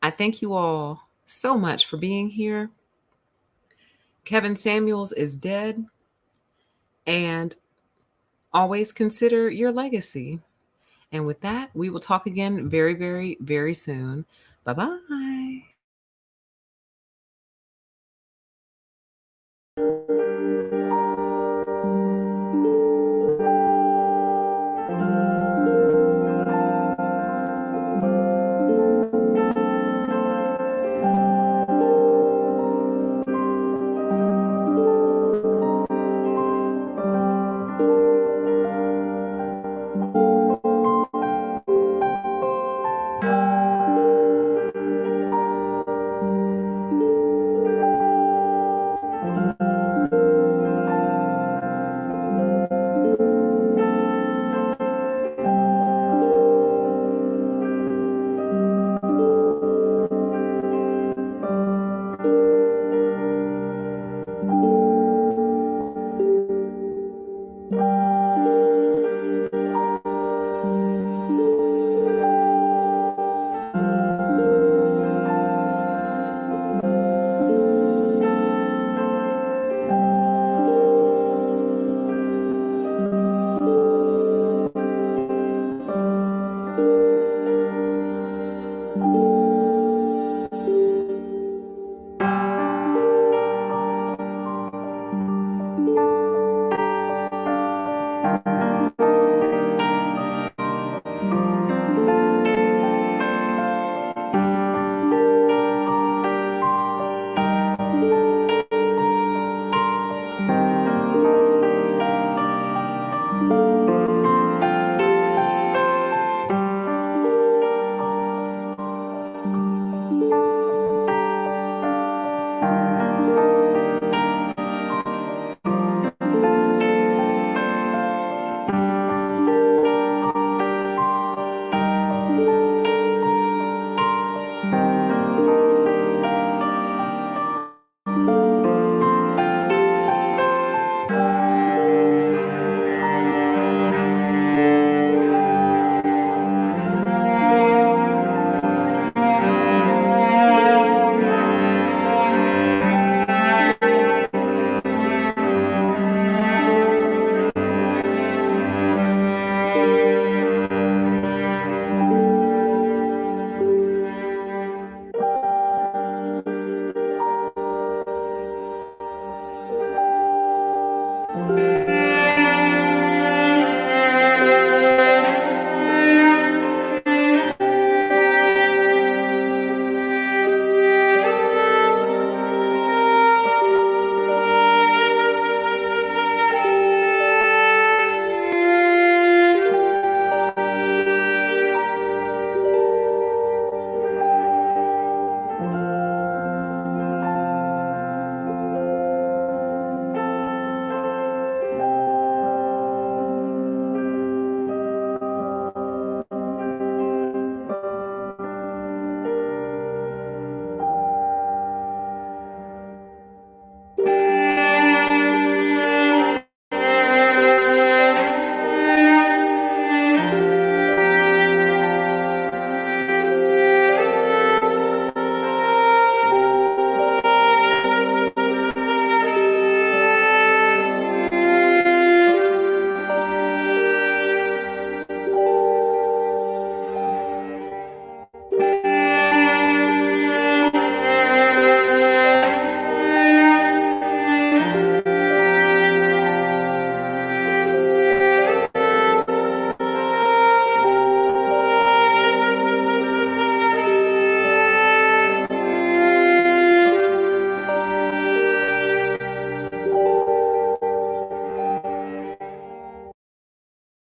I thank you all so much for being here. Kevin Samuels is dead, and always consider your legacy. And with that, we will talk again very, very, very soon. Bye-bye.